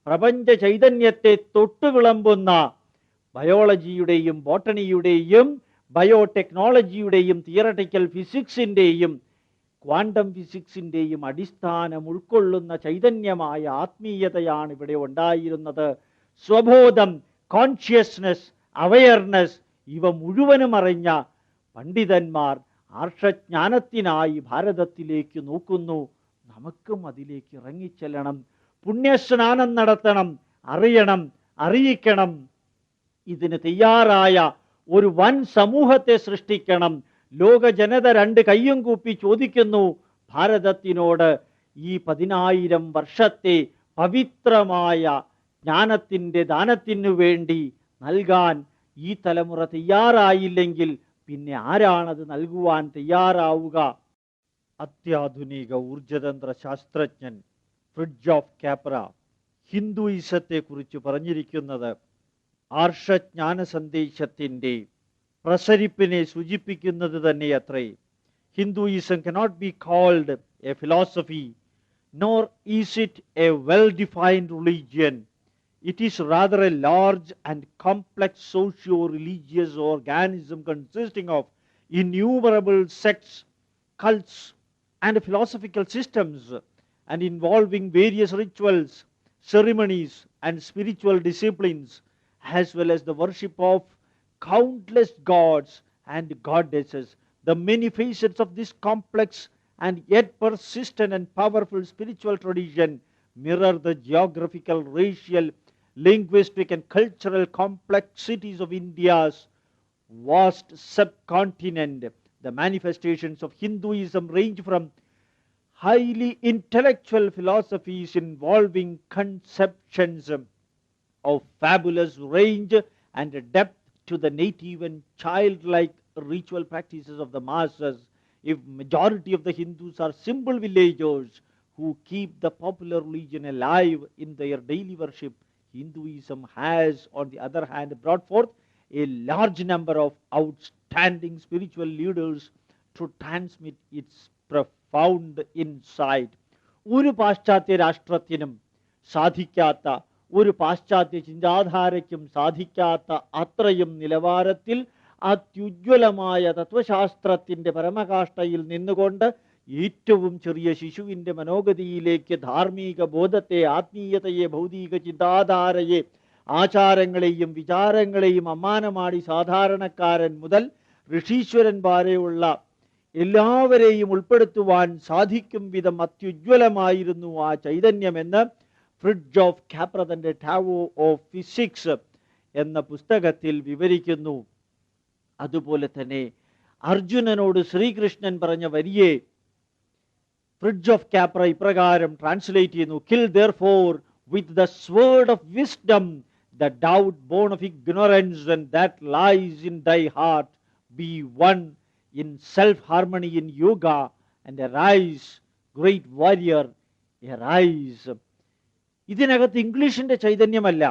Speaker 1: പ്രപഞ്ച ചൈതന്യത്തെ തൊട്ടുവിളമ്പുന്ന ബയോളജിയുടെയും ബോട്ടണിയുടെയും ബയോടെക്നോളജിയുടെയും തിയറട്ടിക്കൽ ഫിസിക്സിന്റെയും ക്വാണ്ടം ഫിസിക്സിന്റെയും അടിസ്ഥാനം ഉൾക്കൊള്ളുന്ന ചൈതന്യമായ ആത്മീയതയാണ് ഇവിടെ ഉണ്ടായിരുന്നത്. സ്വബോധം, കോൺഷ്യസ്നസ്, അവയർനെസ് ഇവ മുഴുവനും അറിഞ്ഞ പണ്ഡിതന്മാർ ആർഷജ്ഞാനത്തിനായി ഭാരതത്തിലേക്ക് നോക്കുന്നു. നമുക്കും അതിലേക്ക് ഇറങ്ങിച്ചെല്ലണം, പുണ്യസ്നാനം നടത്തണം, അറിയണം, അറിയിക്കണം. ഇതിന് തയ്യാറായ ഒരു വൻ സമൂഹത്തെ സൃഷ്ടിക്കണം. ലോക ജനത രണ്ട് കയ്യും കൂപ്പി ചോദിക്കുന്നു ഭാരതത്തിനോട്, ഈ 10,000 വർഷത്തെ പവിത്രമായ ജ്ഞാനത്തിൻ്റെ ദാനത്തിനു വേണ്ടി നൽകാൻ ഈ തലമുറ തയ്യാറായില്ലെങ്കിൽ പിന്നെ ആരാണത് നൽകുവാൻ തയ്യാറാവുക? അത്യാധുനിക ഊർജതന്ത്ര ശാസ്ത്രജ്ഞൻ ഫ്രിഡ്ജ് ഓഫ് കാപ്ര ഹിന്ദുയിസത്തെക്കുറിച്ച് പറഞ്ഞിരിക്കുന്നത് ആർഷജ്ഞാന സന്ദേശത്തിൻ്റെ പ്രസരിപ്പിനെ സൂചിപ്പിക്കുന്നത് തന്നെയത്രേ. Hinduism cannot be called a philosophy, nor is it a well-defined religion. It is rather a large and complex socio-religious organism consisting of innumerable sects, cults, and philosophical systems, and involving various rituals, ceremonies, and spiritual disciplines, as well as the worship of countless gods and goddesses. The many facets of this complex and yet persistent and powerful spiritual tradition mirror the geographical, racial, linguistic and cultural complexities of India's vast subcontinent. The manifestations of Hinduism range from highly intellectual philosophies involving conceptions of fabulous range and depth to the native and childlike ritual practices of the masses. If majority of the Hindus are simple villagers who keep the popular religion alive in their daily worship, Hinduism has, on the other hand, brought forth a large number of outstanding spiritual leaders to transmit its profound insight. ഒരു പാശ്ചാത്യ രാഷ്ട്രത്തിനും സാധിക്കാത്ത, ഒരു പാശ്ചാത്യ ചിന്താധാരയ്ക്കും സാധിക്കാത്ത അത്രയും നിലവാരത്തിൽ അത്യുജ്വലമായ തത്വശാസ്ത്രത്തിന്റെ പരമകാഷ്ഠയിൽ നിന്നുകൊണ്ട് ഏറ്റവും ചെറിയ ശിശുവിന്റെ മനോഗതിയിലേക്ക് ധാർമ്മിക ബോധത്തെ, ആത്മീയതയെ, ഭൗതിക ചിന്താധാരയെ, ആചാരങ്ങളെയും വിചാരങ്ങളെയും അമ്മാനമാടി സാധാരണക്കാരൻ മുതൽ ഋഷീശ്വരൻ വരെയുള്ള എല്ലാവരെയും ഉൾപ്പെടുത്തുവാൻ സാധിക്കും വിധം അത്യുജ്വലമായിരുന്നു ആ ചൈതന്യമെന്ന് ഫ്രിഡ്ജ് ഓഫ് കാപ്ര തന്റെ ടാവോ ഓഫ് ഫിസിക്സ് എന്ന പുസ്തകത്തിൽ വിവരിക്കുന്നു. അതുപോലെ തന്നെ അർജുനനോട് ശ്രീകൃഷ്ണൻ പറഞ്ഞ വരിയെ ഫ്രിഡ്ജ് ഓഫ് കാപ്ര ഇപ്രകാരം ട്രാൻസ്ലേറ്റ് ചെയ്യുന്നു: kill therefore with the sword of wisdom the doubt born of ignorance, and that lies in thy heart. Be one in self-harmony in yoga, and arise, great warrior, arise. ഇതിനകത്ത് ഇംഗ്ലീഷിന്റെ ചൈതന്യമല്ല,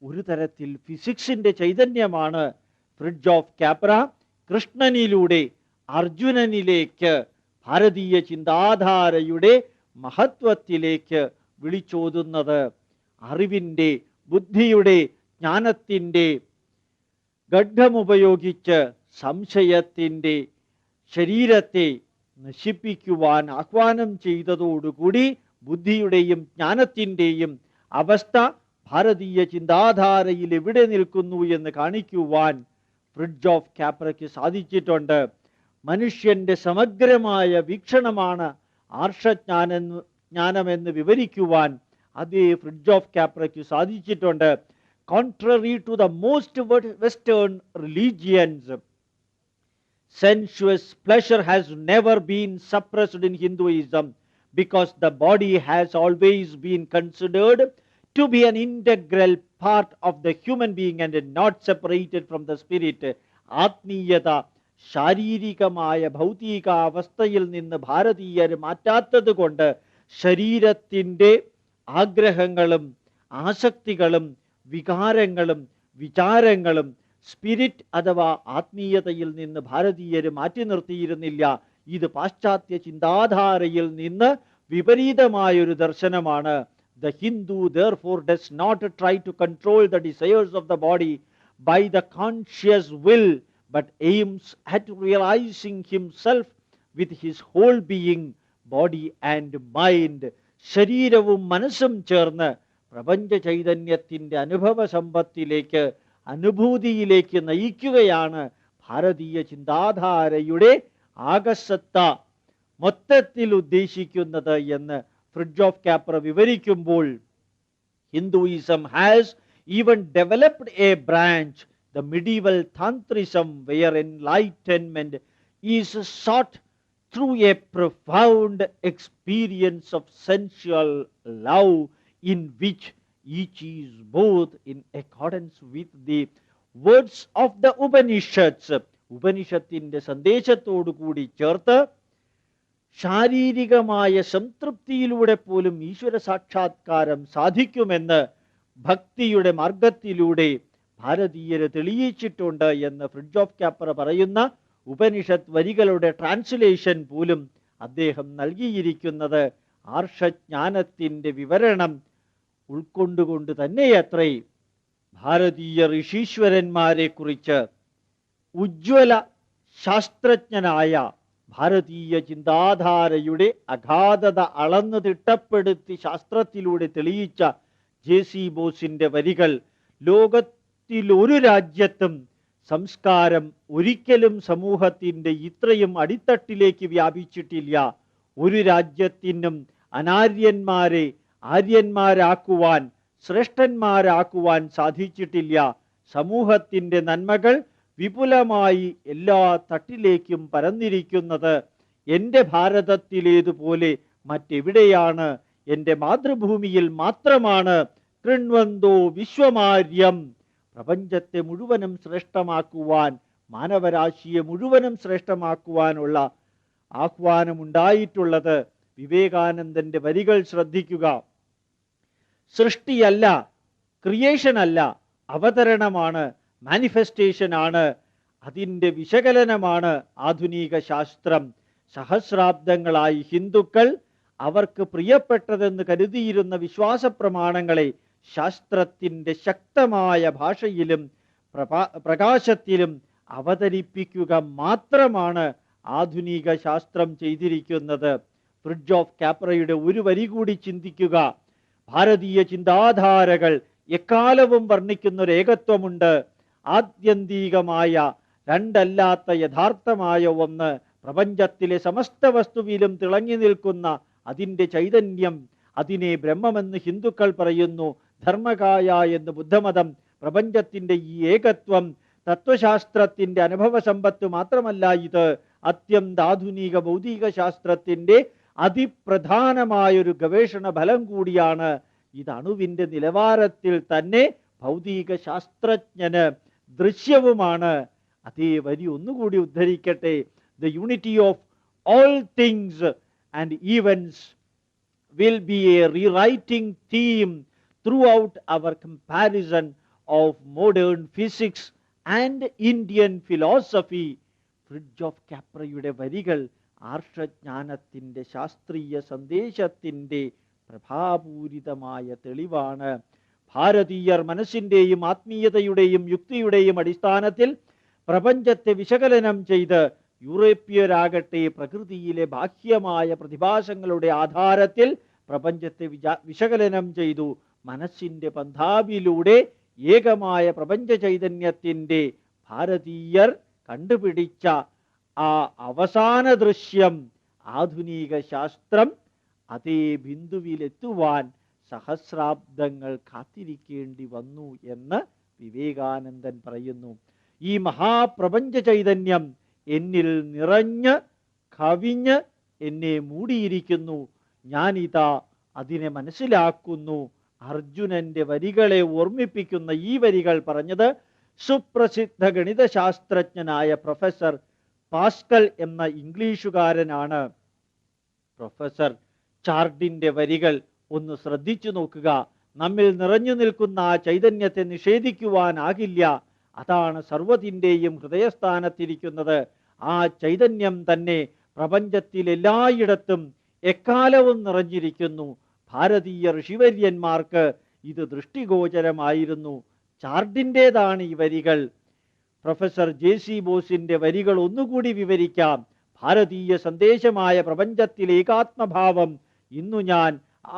Speaker 1: ഒരു തരത്തിൽ ഫിസിക്സിന്റെ ചൈതന്യമാണ് ഫ്രിഡ്ജ് ഓഫ് കാപ്ര കൃഷ്ണനിലൂടെ അർജുനനിലേക്ക് ഭാരതീയ ചിന്താധാരയുടെ മഹത്വത്തിലേക്ക് വിളിച്ചോതുന്നത്. അറിവിന്റെ, ബുദ്ധിയുടെ, ജ്ഞാനത്തിന്റെ ഖഡ്ഗമുപയോഗിച്ച് സംശയത്തിന്റെ ശരീരത്തെ നശിപ്പിക്കുവാൻ ആഹ്വാനം ചെയ്തതോടുകൂടി ബുദ്ധിയുടെയും ജ്ഞാനത്തിന്റെയും അവസ്ഥ ഭാരതീയ ചിന്താധാരയിൽ എവിടെ നിൽക്കുന്നു എന്ന് കാണിക്കുവാൻ ഫ്രിഡ്ജ് ഓഫ് കാപ്രയ്ക്ക് സാധിച്ചിട്ടുണ്ട്. മനുഷ്യന്റെ സമഗ്രമായ വീക്ഷണമാണ് ആർഷജ്ഞാനമെന്ന് വിവരിക്കുവാൻ അതേ ഫ്രിഡ്ജ് ഓഫ് കാപ്രയ്ക്ക് സാധിച്ചിട്ടുണ്ട്. Contrary to the most Western religions, sensuous pleasure has never been suppressed in Hinduism, because the body has always been considered to be an integral part of the human being and not separated from the spirit. ആത്മീയത ശാരീരികമായ ഭൗതിക അവസ്ഥയിൽ നിന്ന് ഭാരതീയർ മാറ്റാത്തത് കൊണ്ട് ശരീരത്തിൻ്റെ ആഗ്രഹങ്ങളും ആസക്തികളും വികാരങ്ങളും വിചാരങ്ങളും സ്പിരിറ്റ് അഥവാ ആത്മീയതയിൽ നിന്ന് ഭാരതീയർ മാറ്റി നിർത്തിയിരുന്നില്ല. ഇത് പാശ്ചാത്യ ചിന്താധാരയിൽ നിന്ന് വിപരീതമായൊരു ദർശനമാണ്. The Hindu therefore does not try to control the desires of the body by the conscious will, but aims at realizing himself with his whole being, body and mind. ശരീരവും മനസ്സും ചേർന്ന് പ്രപഞ്ച ചൈതന്യത്തിന്റെ അനുഭവ സമ്പത്തിലേക്ക്, അനുഭൂതിയിലേക്ക് നയിക്കുകയാണ് ഭാരതീയ ചിന്താധാരയുടെ ആകസത്ത മൊത്തത്തിൽ ഉദ്ദേശിക്കുന്നത് എന്ന് ഫ്രിഡ്ജ് ഓഫ് കാപ്ര വിവരിക്കുമ്പോൾ, Hinduism has even developed a branch, the medieval tantrism, where enlightenment is sought through a profound experience of sensual love, in which each is both in accordance with the words of the Upanishads. ഉപനിഷത്തിന്റെ സന്ദേശത്തോടു കൂടി ചേർത്ത് ശാരീരികമായ സംതൃപ്തിയിലൂടെ പോലും ഈശ്വര സാക്ഷാത്കാരം സാധിക്കുമെന്ന് ഭക്തിയുടെ മാർഗത്തിലൂടെ ഭാരതീയര് തെളിയിച്ചിട്ടുണ്ട് എന്ന് ഫ്രിഡ്ജ് ഓഫ് കാപ്ര പറയുന്ന ഉപനിഷത്ത് വരികളുടെ ട്രാൻസ്ലേഷൻ പോലും അദ്ദേഹം നൽകിയിരിക്കുന്നത് ആർഷജ്ഞാനത്തിന്റെ വിവരണം ഉൾക്കൊണ്ടുകൊണ്ട് തന്നെയത്രേ. ഭാരതീയ ഋഷീശ്വരന്മാരെ കുറിച്ച് ഉജ്ജ്വല ശാസ്ത്രജ്ഞനായ ഭാരതീയ ചിന്താധാരയുടെ അഗാധത അളന്നു തിട്ടപ്പെടുത്തി ശാസ്ത്രത്തിലൂടെ തെളിയിച്ച ജെ.സി. ബോസിന്റെ വരികൾ, ലോകത്തിലൊരു രാജ്യത്തും സംസ്കാരം ഒരിക്കലും സമൂഹത്തിന്റെ ഇത്രയും അടിത്തട്ടിലേക്ക് വ്യാപിച്ചിട്ടില്ല. ഒരു രാജ്യത്തിനും അനാര്യന്മാരെ ആര്യന്മാരാക്കുവാൻ ശ്രേഷ്ഠന്മാരാക്കുവാൻ സാധിച്ചിട്ടില്ല. സമൂഹത്തിൻ്റെ നന്മകൾ വിപുലമായി എല്ലാ തട്ടിലേക്കും പരന്നിരിക്കുന്നത് എൻ്റെ ഭാരതത്തിലേതുപോലെ മറ്റെവിടെയാണ്? എൻ്റെ മാതൃഭൂമിയിൽ മാത്രമാണ്. കൃണ്വന്തോ വിശ്വമാര്യം, പ്രപഞ്ചത്തെ മുഴുവനും ശ്രേഷ്ഠമാക്കുവാൻ, മാനവരാശിയെ മുഴുവനും ശ്രേഷ്ഠമാക്കുവാനുള്ള ആഹ്വാനമുണ്ടായിട്ടുള്ളത്. വിവേകാനന്ദന്റെ വരികൾ ശ്രദ്ധിക്കുക. സൃഷ്ടിയല്ല, ക്രിയേഷൻ അല്ല, അവതരണമാണ്, മാനിഫെസ്റ്റേഷൻ ആണ്. അതിൻ്റെ വിശകലനമാണ് ആധുനിക ശാസ്ത്രം. സഹസ്രാബ്ദങ്ങളായി ഹിന്ദുക്കൾ അവർക്ക് പ്രിയപ്പെട്ടതെന്ന് കരുതിയിരുന്ന വിശ്വാസ പ്രമാണങ്ങളെ ശാസ്ത്രത്തിൻ്റെ ശക്തമായ ഭാഷയിലും പ്രകാശത്തിലും അവതരിപ്പിക്കുക മാത്രമാണ് ആധുനിക ശാസ്ത്രം ചെയ്തിരിക്കുന്നത്. ഫ്രിഡ്ജ് ഓഫ് കാപ്രയുടെ ഒരു വരി കൂടി ചിന്തിക്കുക. ഭാരതീയ ചിന്താധാരകൾ എക്കാലവും വർണ്ണിക്കുന്ന ഒരു ഏകത്വമുണ്ട്. ആത്യന്തികമായ, രണ്ടല്ലാത്ത യഥാർത്ഥമായ ഒന്ന്, പ്രപഞ്ചത്തിലെ സമസ്ത വസ്തുവിലും തിളങ്ങി നിൽക്കുന്ന അതിൻ്റെ ചൈതന്യം, അതിനെ ബ്രഹ്മമെന്ന് ഹിന്ദുക്കൾ പറയുന്നു, ധർമ്മകായ എന്ന് ബുദ്ധമതം. പ്രപഞ്ചത്തിൻ്റെ ഈ ഏകത്വം തത്വശാസ്ത്രത്തിൻ്റെ അനുഭവ സമ്പത്ത് മാത്രമല്ല, ഇത് അത്യന്താധുനിക ഭൗതിക ശാസ്ത്രത്തിൻ്റെ അതിപ്രധാനമായൊരു ഗവേഷണ ഫലം കൂടിയാണ്. ഇത് അണുവിൻ്റെ നിലവാരത്തിൽ തന്നെ ഭൗതിക ശാസ്ത്രജ്ഞന് ദൃശ്യവുമാണ്. അതേ വരി ഒന്നുകൂടി ഉദ്ധരിക്കട്ടെ. The unity of all things and events will be a rewriting theme throughout our comparison of modern physics and Indian philosophy. Fritjof കാപ്രയുടെ വരികൾ ആർഷജ്ഞാനത്തിൻ്റെ ശാസ്ത്രീയ സന്ദേശത്തിൻ്റെ പ്രഭാപൂരിതമായ തെളിവാണ്. ഭാരതീയർ മനസ്സിൻ്റെയും ആത്മീയതയുടെയും യുക്തിയുടെയും അടിസ്ഥാനത്തിൽ പ്രപഞ്ചത്തെ വിശകലനം ചെയ്ത്, യൂറോപ്യരാകട്ടെ പ്രകൃതിയിലെ ബാഹ്യമായ പ്രതിഭാസങ്ങളുടെ ആധാരത്തിൽ പ്രപഞ്ചത്തെ വിശകലനം ചെയ്തു. മനസ്സിൻ്റെ പന്ഥാവിലൂടെ ഏകമായ പ്രപഞ്ച ചൈതന്യത്തിൻ്റെ ഭാരതീയർ കണ്ടുപിടിച്ച ആ അവസാന ദൃശ്യം ആധുനിക ശാസ്ത്രം അതേ ബിന്ദുവിലെത്തുവാൻ സഹസ്രാബ്ദങ്ങൾ കാത്തിരിക്കേണ്ടി വന്നു എന്ന് വിവേകാനന്ദൻ പറയുന്നു. ഈ മഹാപ്രപഞ്ച ചൈതന്യം എന്നിൽ നിറഞ്ഞ് കവിഞ്ഞ് എന്നെ മൂടിയിരിക്കുന്നു. ഞാനിതാ അതിനെ മനസ്സിലാക്കുന്നു. അർജുനന്റെ വരികളെ ഓർമ്മിപ്പിക്കുന്ന ഈ വരികൾ പറഞ്ഞത് സുപ്രസിദ്ധ ഗണിതശാസ്ത്രജ്ഞനായ പ്രൊഫസർ പാസ്കൽ എന്ന ഇംഗ്ലീഷുകാരനാണ്. പ്രൊഫസർ ചാർഡിന്റെ വരികൾ ഒന്ന് ശ്രദ്ധിച്ചു നോക്കുക. നമ്മിൽ നിറഞ്ഞു നിൽക്കുന്ന ആ ചൈതന്യത്തെ നിഷേധിക്കുവാനാകില്ല. അതാണ് സർവ്വതിൻ്റെയും ഹൃദയസ്ഥാനത്തിരിക്കുന്നത്. ആ ചൈതന്യം തന്നെ പ്രപഞ്ചത്തിൽ എല്ലായിടത്തും എക്കാലവും നിറഞ്ഞിരിക്കുന്നു. ഭാരതീയ ഋഷിവര്യന്മാർക്ക് ഇത് ദൃഷ്ടിഗോചരമായിരുന്നു. ചാർഡിൻ്റെതാണ് ഈ വരികൾ. Professor JC. ബോസിന്റെ വരികൾ ഒന്നുകൂടി വിവരിക്കാം. ഭാരതീയ സന്ദേശമായ പ്രപഞ്ചത്തിലെ ഏകാത്മഭാവം ഇന്നു ഞാൻ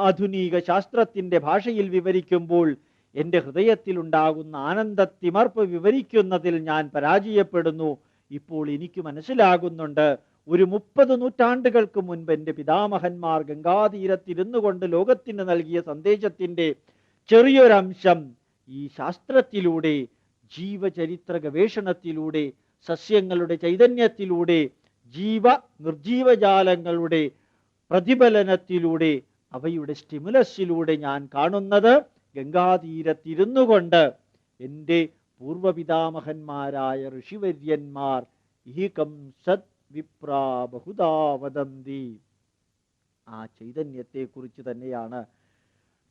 Speaker 1: ആധുനിക ശാസ്ത്രത്തിൻ്റെ ഭാഷയിൽ വിവരിക്കുമ്പോൾ എൻ്റെ ഹൃദയത്തിലുണ്ടാകുന്ന ആനന്ദത്തിമർപ്പ് വിവരിക്കുന്നതിൽ ഞാൻ പരാജയപ്പെടുന്നു. ഇപ്പോൾ എനിക്ക് മനസ്സിലാകുന്നുണ്ട്, ഒരു 30 നൂറ്റാണ്ടുകൾക്ക് മുൻപ് എൻ്റെ പിതാമഹന്മാർ ഗംഗാതീരത്തിരുന്നു കൊണ്ട് ലോകത്തിന് നൽകിയ സന്ദേശത്തിൻ്റെ ചെറിയൊരംശം ഈ ശാസ്ത്രത്തിലൂടെ, ജീവചരിത്ര ഗവേഷണത്തിലൂടെ, സസ്യങ്ങളുടെ ചൈതന്യത്തിലൂടെ, നിർജീവജാലങ്ങളുടെ പ്രതിഫലനത്തിലൂടെ, അവയുടെ സ്റ്റിമുലസിലൂടെ ഞാൻ കാണുന്നത് ഗംഗാതീരത്തിരുന്നു കൊണ്ട് എൻ്റെ പൂർവപിതാമഹന്മാരായ ഋഷിവര്യന്മാർ ഏകം സത് വിപ്രാ ബഹുധാ വദന്തി. ആ ചൈതന്യത്തെക്കുറിച്ച് തന്നെയാണ്.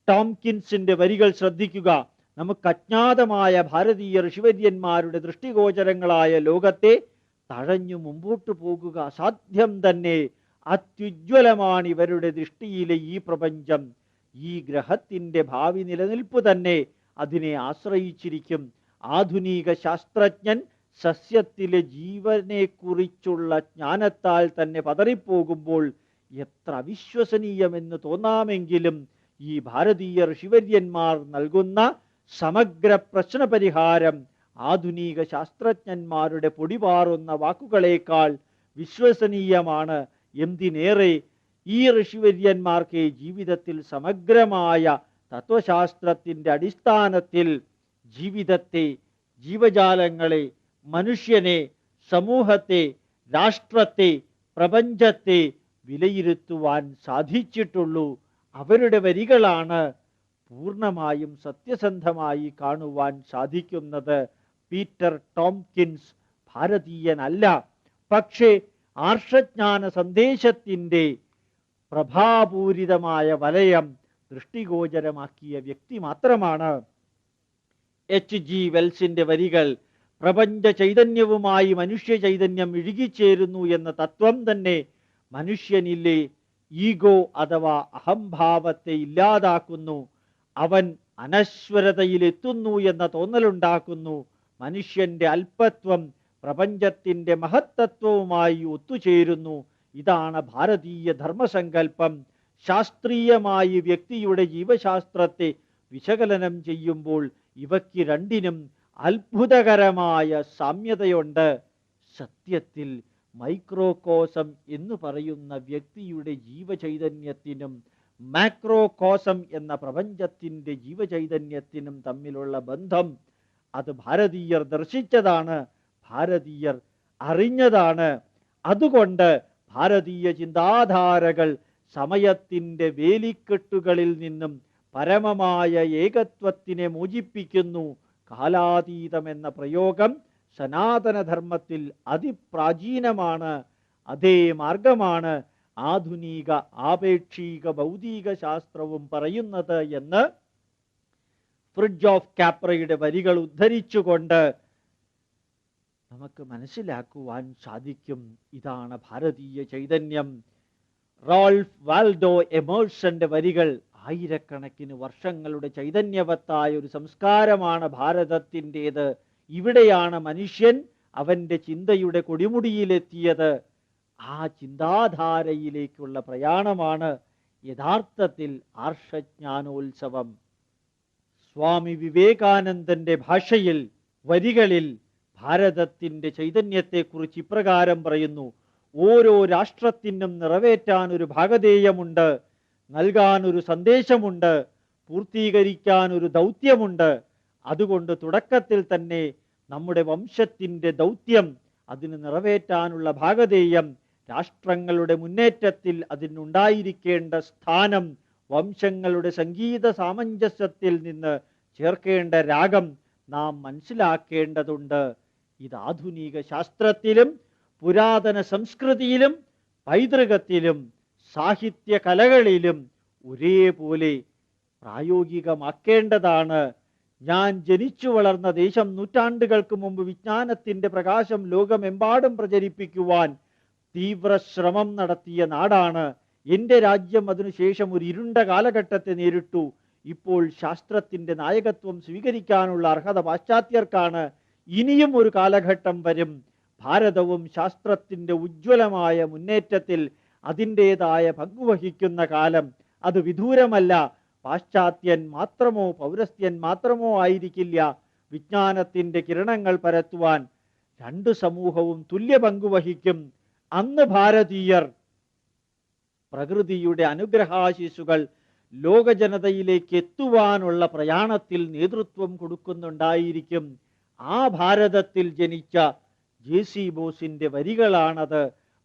Speaker 1: ടോംകിൻസിന്റെ വരികൾ ശ്രദ്ധിക്കുക. നമുക്ക് അജ്ഞാതമായ ഭാരതീയ ഋഷിവര്യന്മാരുടെ ദൃഷ്ടിഗോചരങ്ങളായ ലോകത്തെ തഴഞ്ഞു മുമ്പോട്ട് പോകുക അസാധ്യം തന്നെ. അത്യുജ്വലമാണ് ഇവരുടെ ദൃഷ്ടിയിലെ ഈ പ്രപഞ്ചം. ഈ ഗ്രഹത്തിൻ്റെ ഭാവി നിലനിൽപ്പ് തന്നെ അതിനെ ആശ്രയിച്ചിരിക്കും. ആധുനിക ശാസ്ത്രജ്ഞൻ സസ്യത്തിലെ ജീവനെക്കുറിച്ചുള്ള ജ്ഞാനത്താൽ തന്നെ പതറിപ്പോകുമ്പോൾ എത്ര അവിശ്വസനീയമെന്ന് തോന്നാമെങ്കിലും ഈ ഭാരതീയ ഋഷിവര്യന്മാർ നൽകുന്ന സമഗ്ര പ്രശ്നപരിഹാരം ആധുനിക ശാസ്ത്രജ്ഞന്മാരുടെ പൊടിപാറുന്ന വാക്കുകളേക്കാൾ വിശ്വസനീയമാണ്. എന്തിനേറെ ഈ ഋഷിവര്യന്മാർക്ക് ജീവിതത്തിൽ സമഗ്രമായ തത്വശാസ്ത്രത്തിൻ്റെ അടിസ്ഥാനത്തിൽ ജീവിതത്തെ, ജീവജാലങ്ങളെ, മനുഷ്യനെ, സമൂഹത്തെ, രാഷ്ട്രത്തെ, പ്രപഞ്ചത്തെ വിലയിരുത്തുവാൻ സാധിച്ചിട്ടുള്ളൂ. അവരുടെ വരികളാണ് പൂർണ്ണമായും സത്യസന്ധമായി കാണുവാൻ സാധിക്കുന്നത്. പീറ്റർ ടോംകിൻസ് ഭാരതീയനല്ല, പക്ഷേ ആർഷജ്ഞാന സന്ദേശത്തിൻ്റെ പ്രഭാപൂരിതമായ വലയം ദൃഷ്ടിഗോചരമാക്കിയ വ്യക്തി മാത്രമാണ്. H.G. വെൽസിന്റെ വരികൾ പ്രപഞ്ച ചൈതന്യവുമായി മനുഷ്യ ചൈതന്യം ഇഴുകിച്ചേരുന്നു എന്ന തത്വം തന്നെ മനുഷ്യനിലെ ഈഗോ അഥവാ അഹംഭാവത്തെ ഇല്ലാതാക്കുന്നു. അവൻ അനശ്വരതയിലെത്തുന്നു എന്ന തോന്നലുണ്ടാക്കുന്നു. മനുഷ്യന്റെ അല്പത്വം പ്രപഞ്ചത്തിന്റെ മഹത്തത്വവുമായി ഒത്തുചേരുന്നു. ഇതാണ് ഭാരതീയ ധർമ്മസങ്കല്പം. ശാസ്ത്രീയമായി വ്യക്തിയുടെ ജീവശാസ്ത്രത്തെ വിശകലനം ചെയ്യുമ്പോൾ ഇവയ്ക്ക് രണ്ടിനും അത്ഭുതകരമായ സാമ്യതയുണ്ട്. സത്യത്തിൽ മൈക്രോകോസം എന്ന് പറയുന്ന വ്യക്തിയുടെ ജീവചൈതന്യത്തിനും മാക്രോകോസം എന്ന പ്രപഞ്ചത്തിൻ്റെ ജീവചൈതന്യത്തിനും തമ്മിലുള്ള ബന്ധം അത് ഭാരതീയർ ദർശിച്ചതാണ്, ഭാരതീയർ അറിഞ്ഞതാണ്. അതുകൊണ്ട് ഭാരതീയ ചിന്താധാരകൾ സമയത്തിൻ്റെ വേലിക്കെട്ടുകളിൽ നിന്നും പരമമായ ഏകത്വത്തിനെ മോചിപ്പിക്കുന്നു. കാലാതീതമെന്ന പ്രയോഗം സനാതനധർമ്മത്തിൽ അതിപ്രാചീനമാണ്. അതേ മാർഗമാണ് ആധുനിക ആപേക്ഷിക ഭൗതിക ശാസ്ത്രവും പറയുന്നത് എന്ന് ഫ്രിഡ്ജ് ഓഫ് കാപ്രയുടെ വരികൾ ഉദ്ധരിച്ചുകൊണ്ട് നമുക്ക് മനസ്സിലാക്കുവാൻ സാധിക്കും. ഇതാണ് ഭാരതീയ ചൈതന്യം. റോൾഫ് വാൽഡോ എമേഴ്സന്റെ വരികൾ ആയിരക്കണക്കിന് വർഷങ്ങളുടെ ചൈതന്യവത്തായ ഒരു സംസ്കാരമാണ് ഭാരതത്തിൻ്റെത്. ഇവിടെയാണ് മനുഷ്യൻ അവൻ്റെ ചിന്തയുടെ കൊടിമുടിയിലെത്തിയത്. ആ ചിന്താധാരയിലേക്കുള്ള പ്രയാണമാണ് യഥാർത്ഥത്തിൽ ആർഷജ്ഞാനോത്സവം. സ്വാമി വിവേകാനന്ദന്റെ ഭാഷയിൽ വരികളിൽ ഭാരതത്തിൻ്റെ ചൈതന്യത്തെക്കുറിച്ച് ഇപ്രകാരം പറയുന്നു: ഓരോ രാഷ്ട്രത്തിനും നിറവേറ്റാൻ ഒരു ഭാഗധേയമുണ്ട്, നൽകാൻ ഒരു സന്ദേശമുണ്ട്, പൂർത്തീകരിക്കാൻ ഒരു ദൗത്യമുണ്ട്. അതുകൊണ്ട് തുടക്കത്തിൽ തന്നെ നമ്മുടെ വംശത്തിൻ്റെ ദൗത്യം, അതിന് നിറവേറ്റാനുള്ള ഭാഗധേയം, രാഷ്ട്രങ്ങളുടെ മുന്നേറ്റത്തിൽ അതിനുണ്ടായിരിക്കേണ്ട സ്ഥാനം, വംശങ്ങളുടെ സംഗീത സാമഞ്ജസ്യത്തിൽ നിന്ന് ചേർക്കേണ്ട രാഗം നാം മനസ്സിലാക്കേണ്ടതുണ്ട്. ഇത് ആധുനിക ശാസ്ത്രത്തിലും പുരാതന സംസ്കൃതിയിലും പൈതൃകത്തിലും സാഹിത്യ കലകളിലും ഒരേപോലെ പ്രായോഗികമാക്കേണ്ടതാണ്. ഞാൻ ജനിച്ചു വളർന്ന ദേശം നൂറ്റാണ്ടുകൾക്ക് മുമ്പ് വിജ്ഞാനത്തിൻ്റെ പ്രകാശം ലോകമെമ്പാടും പ്രചരിപ്പിക്കുവാൻ തീവ്ര ശ്രമം നടത്തിയ നാടാണ്. എൻ്റെ രാജ്യം അതിനുശേഷം ഒരു ഇരുണ്ട കാലഘട്ടത്തെ നേരിട്ടു. ഇപ്പോൾ ശാസ്ത്രത്തിൻ്റെ നായകത്വം സ്വീകരിക്കാനുള്ള അർഹത പാശ്ചാത്യർക്കാണ്. ഇനിയും ഒരു കാലഘട്ടം വരും. ഭാരതവും ശാസ്ത്രത്തിൻ്റെ ഉജ്ജ്വലമായ മുന്നേറ്റത്തിൽ അതിൻ്റെതായ പങ്കുവഹിക്കുന്ന കാലം. അത് വിദൂരമല്ല. പാശ്ചാത്യൻ മാത്രമോ പൗരസ്ത്യൻ മാത്രമോ ആയിരിക്കില്ല വിജ്ഞാനത്തിൻ്റെ കിരണങ്ങൾ പരത്തുവാൻ. രണ്ടു സമൂഹവും തുല്യ പങ്കുവഹിക്കും. അന്ന് ഭാരതീയർ പ്രകൃതിയുടെ അനുഗ്രഹാശിസുകൾ ലോകജനതയിലേക്ക് എത്തുവാനുള്ള പ്രയാണത്തിൽ നേതൃത്വം കൊടുക്കുന്നുണ്ടായിരിക്കും. ആ ഭാരതത്തിൽ ജനിച്ച JC ബോസിന്റെ വരികളാണത്.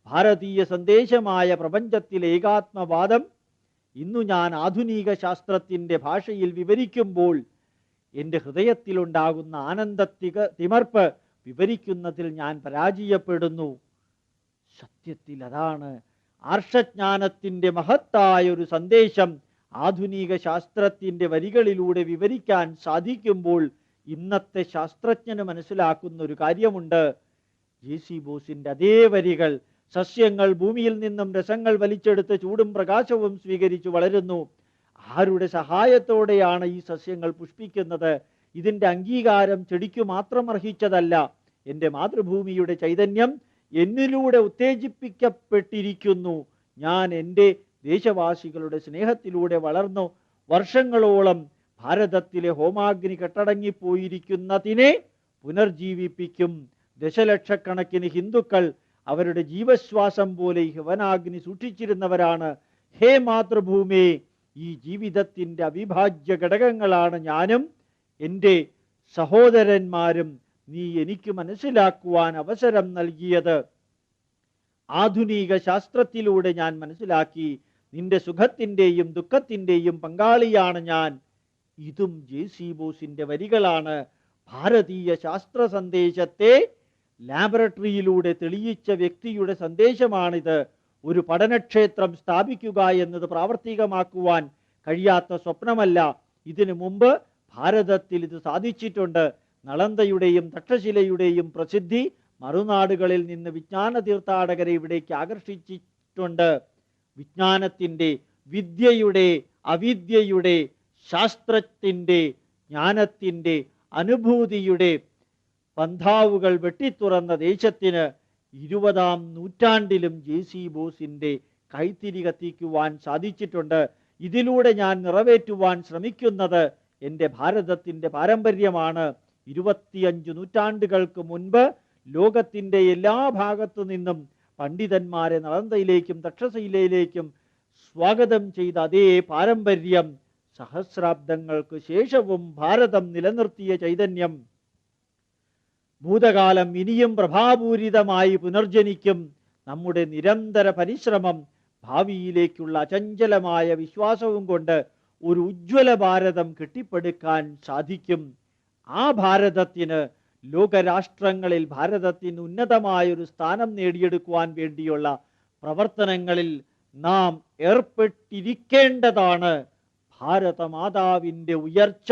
Speaker 1: ഭാരതീയ സന്ദേശമായ പ്രപഞ്ചത്തിലെ ഏകാത്മവാദം ഇന്നു ഞാൻ ആധുനിക ശാസ്ത്രത്തിൻ്റെ ഭാഷയിൽ വിവരിക്കുമ്പോൾ എൻ്റെ ഹൃദയത്തിലുണ്ടാകുന്ന തിമർപ്പ് വിവരിക്കുന്നതിൽ ഞാൻ പരാജയപ്പെടുന്നു. സത്യത്തിൽ അതാണ് ആർഷജ്ഞാനത്തിൻ്റെ മഹത്തായ ഒരു സന്ദേശം ആധുനിക ശാസ്ത്രത്തിൻ്റെ വരികളിലൂടെ വിവരിക്കാൻ സാധിക്കുമ്പോൾ ഇന്നത്തെ ശാസ്ത്രജ്ഞന് മനസ്സിലാക്കുന്ന ഒരു കാര്യമുണ്ട്. JC ബോസിന്റെ അതേ വരികൾ: സസ്യങ്ങൾ ഭൂമിയിൽ നിന്നും രസങ്ങൾ വലിച്ചെടുത്ത് ചൂടും പ്രകാശവും സ്വീകരിച്ചു വളരുന്നു. ആരുടെ സഹായത്തോടെയാണ് ഈ സസ്യങ്ങൾ പുഷ്പിക്കുന്നത്? ഇതിൻ്റെ അംഗീകാരം ചെടിക്കു മാത്രം അർഹിച്ചതല്ല. എൻ്റെ മാതൃഭൂമിയുടെ ചൈതന്യം എന്നിലൂടെ ഉത്തേജിപ്പിക്കപ്പെട്ടിരിക്കുന്നു. ഞാൻ എൻ്റെ ദേശവാസികളുടെ സ്നേഹത്തിലൂടെ വളർന്നു വർഷങ്ങളോളം ഭാരതത്തിലെ ഹോമാഗ്നി കെട്ടടങ്ങിപ്പോയിരിക്കുന്നതിനെ പുനർജീവിപ്പിക്കും. ദശലക്ഷക്കണക്കിന് ഹിന്ദുക്കൾ അവരുടെ ജീവശ്വാസം പോലെ ഹവനാഗ്നി സൂക്ഷിച്ചിരുന്നവരാണ്. ഹേ മാതൃഭൂമി, ഈ ജീവിതത്തിൻ്റെ അവിഭാജ്യ ഘടകങ്ങളാണ് ഞാനും എൻ്റെ സഹോദരന്മാരും. നീ എനിക്ക് മനസ്സിലാക്കുവാൻ അവസരം നൽകിയത് ആധുനിക ശാസ്ത്രത്തിലൂടെ ഞാൻ മനസ്സിലാക്കി. നിന്റെ സുഖത്തിൻ്റെയും ദുഃഖത്തിൻ്റെയും പങ്കാളിയാണ് ഞാൻ. ഇതും ജെ.സി. ബോസിന്റെ വരികളാണ്. ഭാരതീയ ശാസ്ത്ര സന്ദേശത്തെ ലാബറട്ടറിയിലൂടെ തെളിയിച്ച വ്യക്തിയുടെ സന്ദേശമാണിത്. ഒരു പഠനക്ഷേത്രം സ്ഥാപിക്കുക എന്നത് പ്രാവർത്തികമാക്കുവാൻ കഴിയാത്ത സ്വപ്നമല്ല. ഇതിനു മുമ്പ് ഭാരതത്തിൽ ഇത് സാധിച്ചിട്ടുണ്ട്. നളന്ദയുടെയും തക്ഷശിലയുടെയും പ്രസിദ്ധി മറുനാടുകളിൽ നിന്ന് വിജ്ഞാന തീർത്ഥാടകരെ ഇവിടേക്ക് ആകർഷിച്ചിട്ടുണ്ട്. വിജ്ഞാനത്തിൻ്റെ, വിദ്യയുടെ, അവിദ്യയുടെ, ശാസ്ത്രത്തിൻ്റെ, ജ്ഞാനത്തിൻ്റെ, അനുഭൂതിയുടെ പന്ഥാവുകൾ വെട്ടിത്തുറന്ന ദേശത്തിന് 20-ാം നൂറ്റാണ്ടിലും ജെ.സി. ബോസിന്റെ കൈത്തിരി കത്തിക്കുവാൻ സാധിച്ചിട്ടുണ്ട്. ഇതിലൂടെ ഞാൻ നിറവേറ്റുവാൻ ശ്രമിക്കുന്നത് എൻ്റെ ഭാരതത്തിൻ്റെ പാരമ്പര്യമാണ്. 25 നൂറ്റാണ്ടുകൾക്ക് മുൻപ് ലോകത്തിൻ്റെ എല്ലാ ഭാഗത്തു നിന്നും പണ്ഡിതന്മാരെ നളന്ദയിലേക്കും തക്ഷശിലയിലേക്കും സ്വാഗതം ചെയ്ത അതേ പാരമ്പര്യം സഹസ്രാബ്ദങ്ങൾക്ക് ശേഷവും ഭാരതം നിലനിർത്തിയ ചൈതന്യം ഭൂതകാലം ഇനിയും പ്രഭാപൂരിതമായി പുനർജനിക്കും. നമ്മുടെ നിരന്തര പരിശ്രമം, ഭാവിയിലേക്കുള്ള അചഞ്ചലമായ വിശ്വാസവും കൊണ്ട് ഒരു ഉജ്ജ്വല ഭാരതം കെട്ടിപ്പടുക്കാൻ സാധിക്കും. ആ ഭാരതത്തിന് ലോകരാഷ്ട്രങ്ങളിൽ ഭാരതത്തിന് ഉന്നതമായൊരു സ്ഥാനം നേടിയെടുക്കുവാൻ വേണ്ടിയുള്ള പ്രവർത്തനങ്ങളിൽ നാം ഏർപ്പെട്ടിരിക്കേണ്ടതാണ്. ഭാരതമാതാവിൻ്റെ ഉയർച്ച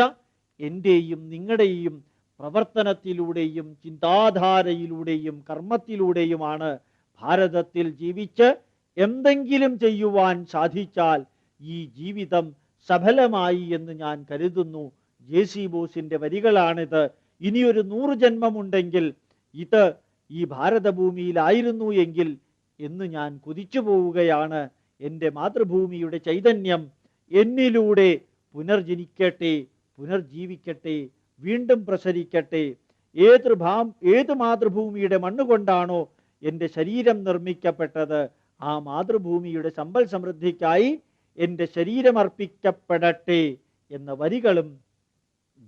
Speaker 1: എൻ്റെയും നിങ്ങളുടെയും പ്രവർത്തനത്തിലൂടെയും ചിന്താധാരയിലൂടെയും കർമ്മത്തിലൂടെയുമാണ്. ഭാരതത്തിൽ ജീവിച്ച് എന്തെങ്കിലും ചെയ്യുവാൻ സാധിച്ചാൽ ഈ ജീവിതം സഫലമായി എന്ന് ഞാൻ കരുതുന്നു. ജെ.സി. ബോസിന്റെ വരികളാണിത്. ഇനിയൊരു 100 ജന്മമുണ്ടെങ്കിൽ ഇത് ഈ ഭാരതഭൂമിയിലായിരുന്നു എങ്കിൽ എന്ന് ഞാൻ കുതിച്ചു പോവുകയാണ്. എൻ്റെ മാതൃഭൂമിയുടെ ചൈതന്യം എന്നിലൂടെ പുനർജനിക്കട്ടെ, പുനർജീവിക്കട്ടെ, വീണ്ടും പ്രസരിക്കട്ടെ. ഏത് മാതൃഭൂമിയുടെ മണ്ണുകൊണ്ടാണോ എൻ്റെ ശരീരം നിർമ്മിക്കപ്പെട്ടത്, ആ മാതൃഭൂമിയുടെ സമ്പൽ സമൃദ്ധിക്കായി എൻ്റെ ശരീരം അർപ്പിക്കപ്പെടട്ടെ എന്ന വരികളും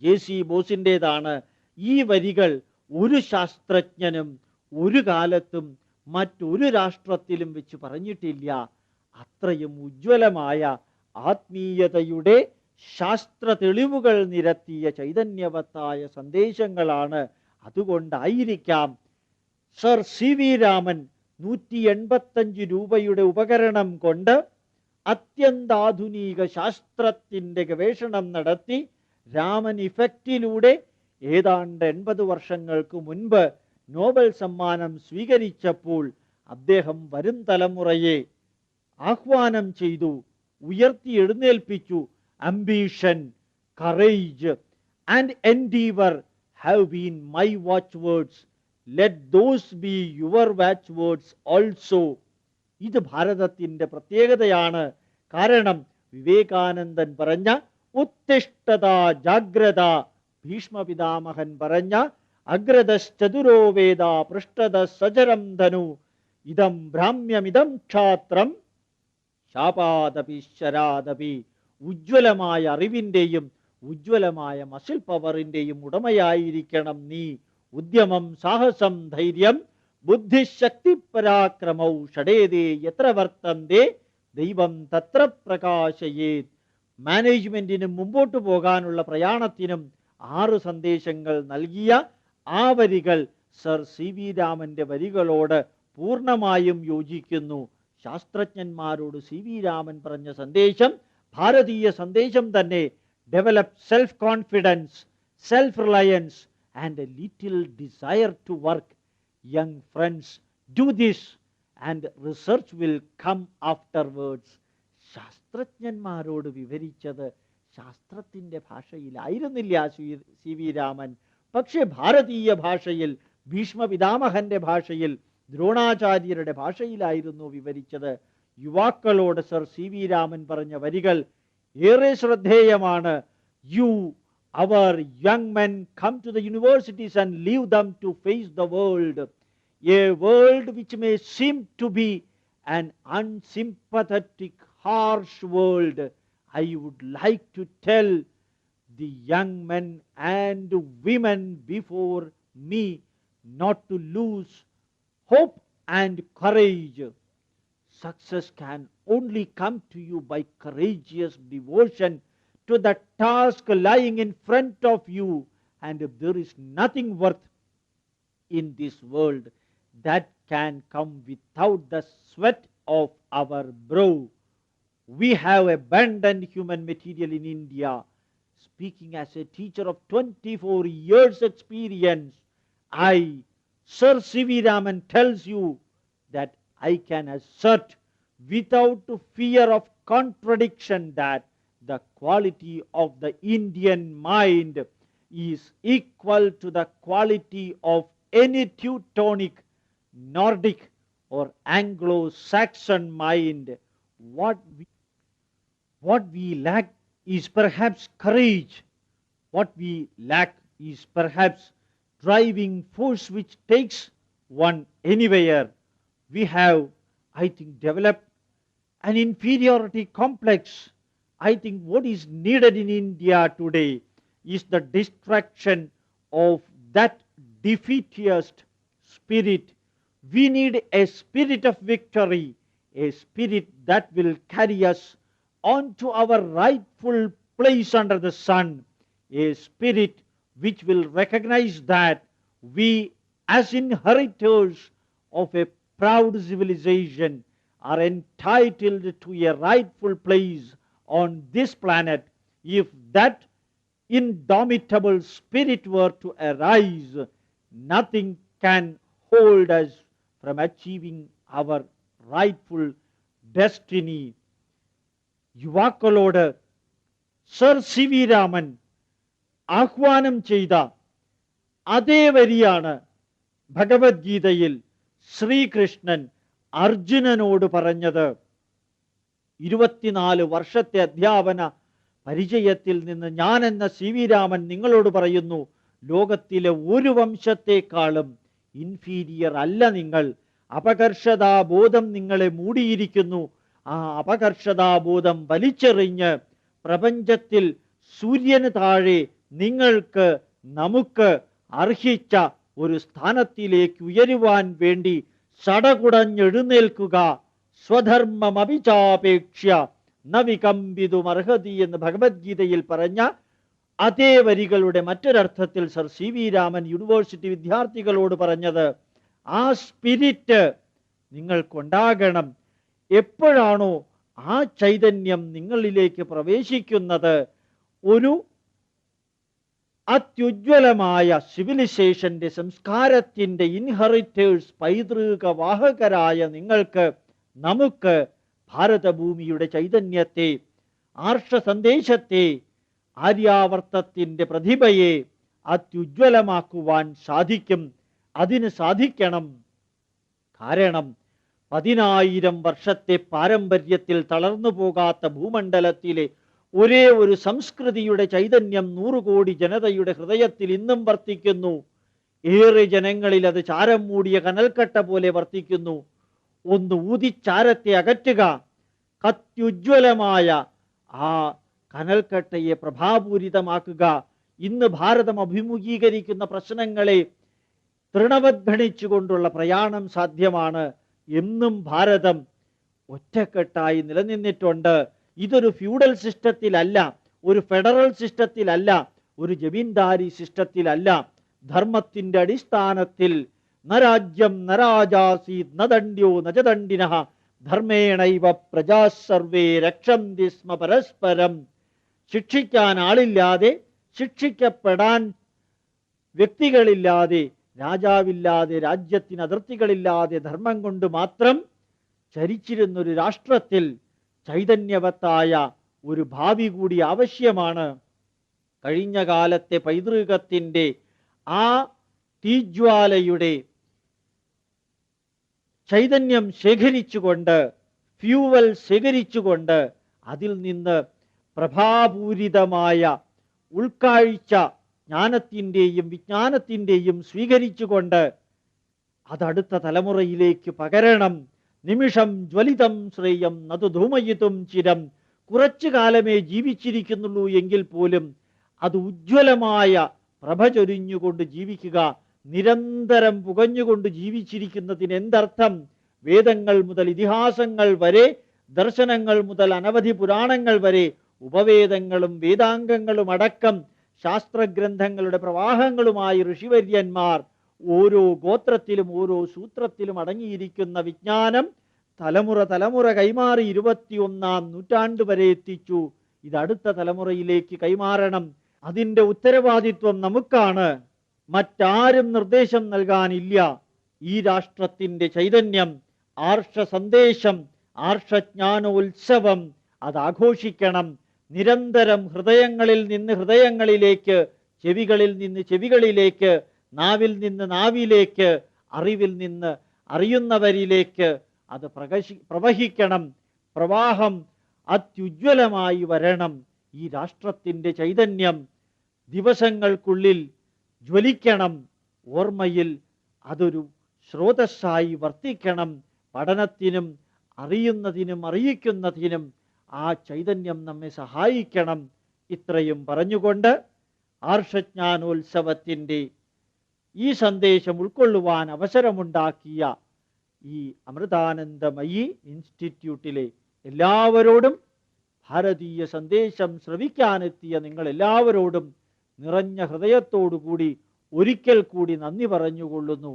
Speaker 1: ജെ.സി. ബോസിൻ്റെതാണ്. ഈ വരികൾ ഒരു ശാസ്ത്രജ്ഞനും ഒരു കാലത്തും മറ്റൊരു രാഷ്ട്രത്തിലും വെച്ച് പറഞ്ഞിട്ടില്ല. അത്രയും ഉജ്ജ്വലമായ ആത്മീയതയുടെ ശാസ്ത്ര തെളിവുകൾ നിരത്തിയ ചൈതന്യവത്തായ സന്ദേശങ്ങളാണ്. അതുകൊണ്ടായിരിക്കാം സർ സി.വി. രാമൻ 185 രൂപയുടെ ഉപകരണം കൊണ്ട് അത്യന്താധുനിക ശാസ്ത്രത്തിൻ്റെ ഗവേഷണം നടത്തി രാമൻ ഇഫക്റ്റിലൂടെ ഏതാണ്ട് 80 വർഷങ്ങൾക്ക് മുൻപ് നോബൽ സമ്മാനം സ്വീകരിച്ചപ്പോൾ അദ്ദേഹം വരും തലമുറയെ ആഹ്വാനം ചെയ്തു, ഉയർത്തി എഴുന്നേൽപ്പിച്ചു. Ambition, courage and endeavor have been my watchwords. Let those be your watchwords also. ഇത് ഭാരതത്തിൻ്റെ പ്രത്യേകതയാണ്. കാരണം വിവേകാനന്ദൻ പറഞ്ഞ ഉത്തിഷ്ഠത ജാഗ്രത, ഭീഷ്മപിതാമഹൻ പറഞ്ഞ അഗ്രതശ്ചതുരോ വേദ പൃഷ്ഠത സചരം ധനു, ഇതം ഭ്രാമ്യമിതം ക്ഷാത്രം ശാപാദപി ശരാദപി. ഉജ്ജ്വലമായ അറിവിൻ്റെയും ഉജ്ജ്വലമായ മസിൽ പവറിൻ്റെയും ഉടമയായിരിക്കണം നീ. ഉദ്യമം, സാഹസം, ധൈര്യം, ബുദ്ധിശക്തി പരാക്രമൗ ഷഡേതേ എത്ര വർത്തന്തേ ദൈവം തത്ര പ്രകാശയേത്. മാനേജ്മെന്റിനും മുമ്പോട്ട് പോകാനുള്ള പ്രയാണത്തിനും 6 സന്ദേശങ്ങൾ നൽകിയ ആ വരികൾ സർ സി.വി. രാമന്റെ വരികളോട് പൂർണ്ണമായും യോജിക്കുന്നു. ശാസ്ത്രജ്ഞന്മാരോട് സി.വി. രാമൻ പറഞ്ഞ സന്ദേശം ഭാരതീയ സന്ദേശം തന്നെ. Develop self confidence, self reliance and a little desire to work. Young friends, do this and research will come afterwards. ശാസ്ത്രജ്ഞന്മാരോട് വിവരിച്ചത് ശാസ്ത്രത്തിൻ്റെ ഭാഷയിലായിരുന്നില്ല സി.വി. രാമൻ, പക്ഷെ ഭാരതീയ ഭാഷയിൽ, ഭീഷ്മപിതാമഹന്റെ ഭാഷയിൽ, ദ്രോണാചാര്യരുടെ ഭാഷയിലായിരുന്നു വിവരിച്ചത്. യുവാക്കളോട് സർ സി.വി. രാമൻ പറഞ്ഞ വരികൾ ഏറെ ശ്രദ്ധേയമാണ്. You are young men come to the universities and leave them to face the world. A world which may seem to be an unsympathetic harsh world. I would like to tell the young men and women before me not to lose hope and courage. Success can only come to you by courageous devotion to the task lying in front of you, and there is nothing worth in this world that can come without the sweat of our brow. We have abundant human material in India. Speaking as a teacher of 24 years experience, I, Sir C.V. Raman, tells you that I can assert without fear of contradiction that the quality of the Indian mind is equal to the quality of any Teutonic, Nordic or Anglo-Saxon mind. What we lack is perhaps courage. What we lack is perhaps driving force which takes one anywhere. We have, I think, developed an inferiority complex. I think what is needed in India today is the destruction of that defeatist spirit. We need a spirit of victory, a spirit that will carry us on to our rightful place under the sun, a spirit which will recognize that we, as inheritors of a proud civilization, are entitled to a rightful place on this planet. If that indomitable spirit were to arise, nothing can hold us from achieving our rightful destiny. യുവാക്കളോട് സർ സി വി രാമൻ ആഹ്വാനം ചെയ്ത അതേ വരിയാണ് ഭഗവത്ഗീതയിൽ ശ്രീകൃഷ്ണൻ അർജുനനോട് പറഞ്ഞത്. 24 വർഷത്തെ അധ്യാപന പരിചയത്തിൽ നിന്ന് ഞാൻ എന്ന സി വി രാമൻ നിങ്ങളോട് പറയുന്നു, ലോകത്തിലെ ഒരു വംശത്തെക്കാളും ഇൻഫീരിയർ അല്ല നിങ്ങൾ. അപകർഷതാബോധം നിങ്ങളെ മൂടിയിരിക്കുന്നു. ആ അപകർഷതാബോധം വലിച്ചെറിഞ്ഞ് പ്രപഞ്ചത്തിൽ സൂര്യന് താഴെ നിങ്ങൾക്ക് നമുക്ക് അർഹിച്ച ഒരു സ്ഥാനത്തിലേക്ക് ഉയരുവാൻ വേണ്ടി സടകുടഞ്ഞെഴുന്നേൽക്കുക. സ്വധർമ്മമഭിചാപേക്ഷ്യ ന വികമ്പിതുമർഹതി എന്ന് ഭഗവത്ഗീതയിൽ പറഞ്ഞ അതേ വരികളുടെ മറ്റൊരർത്ഥത്തിൽ sir C V Raman university വിദ്യാർത്ഥികളോട് പറഞ്ഞത്, ആ സ്പിരിറ്റ് നിങ്ങൾക്കുണ്ടാകണം. എപ്പോഴാണോ ആ ചൈതന്യം നിങ്ങളിലേക്ക് പ്രവേശിക്കുന്നത്, ഒരു അത്യുജ്വലമായ സിവിലൈസേഷന്റെ സംസ്കാരത്തിന്റെ ഇൻഹെറിറ്റേഴ്സ്, പൈതൃക വാഹകരായ നിങ്ങൾക്ക് നമുക്ക് ഭാരതഭൂമിയുടെ ചൈതന്യത്തെ, ആർഷ സന്ദേശത്തെ, ആര്യാവർത്തത്തിന്റെ പ്രതിഭയെ അത്യുജ്വലമാക്കുവാൻ സാധിക്കും. അതിന് സാധിക്കണം. കാരണം 10,000 വർഷത്തെ പാരമ്പര്യത്തിൽ തളർന്നു പോകാത്ത ഭൂമണ്ഡലത്തിലെ ഒരേ ഒരു സംസ്കൃതിയുടെ ചൈതന്യം 100 കോടി ജനതയുടെ ഹൃദയത്തിൽ ഇന്നും വർത്തിക്കുന്നു. ഏറെ ജനങ്ങളിൽ അത് ചാരം മൂടിയ കനൽക്കട്ട പോലെ വർത്തിക്കുന്നു. ഒന്ന് ഊതിച്ചാരത്തെ അകറ്റുക, കത്യുജ്വലമായ ആ കനൽക്കട്ടയെ പ്രഭാപൂരിതമാക്കുക. ഇന്ന് ഭാരതം അഭിമുഖീകരിക്കുന്ന പ്രശ്നങ്ങളെ തൃണവദ്ഗണിച്ചുകൊണ്ടുള്ള പ്രയാണം സാധ്യമാണ്. എന്നും ഭാരതം ഒറ്റക്കെട്ടായി നിലനിന്നിട്ടുണ്ട്. ഇതൊരു ഫ്യൂഡൽ സിസ്റ്റത്തിലല്ല, ഒരു ഫെഡറൽ സിസ്റ്റത്തിലല്ല, ഒരു ജമീന്ദാരി സിസ്റ്റത്തിലല്ല. ധർമ്മത്തിന്റെ അടിസ്ഥാനത്തിൽ നരാജ്യം നരാജാസീത് നദണ്ഡ്യോ നജദണ്ഡിനഃ ധർമ്മേണൈവ പ്രജാ സർവേ രക്ഷന്തി സ്മ പരസ്പരം. ശിക്ഷിക്കാൻ ആളില്ലാതെ, ശിക്ഷിക്കപ്പെടാൻ വ്യക്തികളില്ലാതെ, രാജാവില്ലാതെ, രാജ്യത്തിന് അതിർത്തികളില്ലാതെ, ധർമ്മം കൊണ്ട് മാത്രം ചരിച്ചിരുന്നൊരു രാഷ്ട്രത്തിൽ ചൈതന്യവത്തായ ഒരു ഭാവി കൂടി ആവശ്യമാണ്. കഴിഞ്ഞ കാലത്തെ പൈതൃകത്തിന്റെ ആ തീജ്വാലയുടെ ചൈതന്യം ശേഖരിച്ചുകൊണ്ട്, ഫ്യൂവൽ ശേഖരിച്ചുകൊണ്ട്, അതിൽ നിന്ന് പ്രഭാപൂരിതമായ ഉൾക്കാഴ്ച ജ്ഞാനത്തിൻ്റെയും വിജ്ഞാനത്തിൻ്റെയും സ്വീകരിച്ചുകൊണ്ട് അതടുത്ത തലമുറയിലേക്ക് പകരണം. നിമിഷം ജ്വലിതം ശ്രേയം നതു ധൂമയിതും ചിരം കുറച്ചു കാലമേ ജീവിച്ചിരിക്കുന്നുള്ളൂ എങ്കിൽ പോലും അത് ഉജ്ജ്വലമായ പ്രഭ ചൊരിഞ്ഞുകൊണ്ട് ജീവിക്കുക. നിരന്തരം പുകഞ്ഞുകൊണ്ട് ജീവിച്ചിരിക്കുന്നതിന് എന്തർത്ഥം? വേദങ്ങൾ മുതൽ ഇതിഹാസങ്ങൾ വരെ, ദർശനങ്ങൾ മുതൽ അനവധി പുരാണങ്ങൾ വരെ, ഉപവേദങ്ങളും വേദാംഗങ്ങളും അടക്കം ശാസ്ത്രഗ്രന്ഥങ്ങളുടെ പ്രവാഹങ്ങളുമായി ഋഷിവര്യന്മാർ ഓരോ ഗോത്രത്തിലും ഓരോ സൂത്രത്തിലും അടങ്ങിയിരിക്കുന്ന വിജ്ഞാനം തലമുറ തലമുറ കൈമാറി 21ാം നൂറ്റാണ്ട് വരെ എത്തിച്ചു. ഇത് അടുത്ത തലമുറയിലേക്ക് കൈമാറണം. അതിൻ്റെ ഉത്തരവാദിത്വം നമുക്കാണ്. മറ്റാരും നിർദ്ദേശം നൽകാനില്ല. ഈ രാഷ്ട്രത്തിൻ്റെ ചൈതന്യം, ആർഷ സന്ദേശം, ആർഷജ്ഞാനോത്സവം അത് ആഘോഷിക്കണം. നിരന്തരം ഹൃദയങ്ങളിൽ നിന്ന് ഹൃദയങ്ങളിലേക്ക്, ചെവികളിൽ നിന്ന് ചെവികളിലേക്ക്, നാവിൽ നിന്ന് നാവിലേക്ക്, അറിവിൽ നിന്ന് അറിയുന്നവരിലേക്ക് അത് പ്രവഹിക്കണം. പ്രവാഹം അത്യുജ്വലമായി വരണം. ഈ രാഷ്ട്രത്തിൻ്റെ ചൈതന്യം ദിവസങ്ങൾക്കുള്ളിൽ ജ്വലിക്കണം. ഓർമ്മയിൽ അതൊരു സ്രോതസ്സായി വർത്തിക്കണം. പഠനത്തിനും അറിയുന്നതിനും അറിയിക്കുന്നതിനും ആ ചൈതന്യം നമ്മെ സഹായിക്കണം. ഇത്രയും പറഞ്ഞുകൊണ്ട് ആർഷജ്ഞാനോത്സവത്തിൻ്റെ ഈ സന്ദേശം ഉൾക്കൊള്ളുവാൻ അവസരമുണ്ടാക്കിയ ഈ അമൃതാനന്ദമയി ഇൻസ്റ്റിറ്റ്യൂട്ടിലെ എല്ലാവരോടും, ഭാരതീയ സന്ദേശം ശ്രവിക്കാനെത്തിയ നിങ്ങളെല്ലാവരോടും നിറഞ്ഞ ഹൃദയത്തോടുകൂടി ഒരിക്കൽ കൂടി നന്ദി പറഞ്ഞുകൊള്ളുന്നു.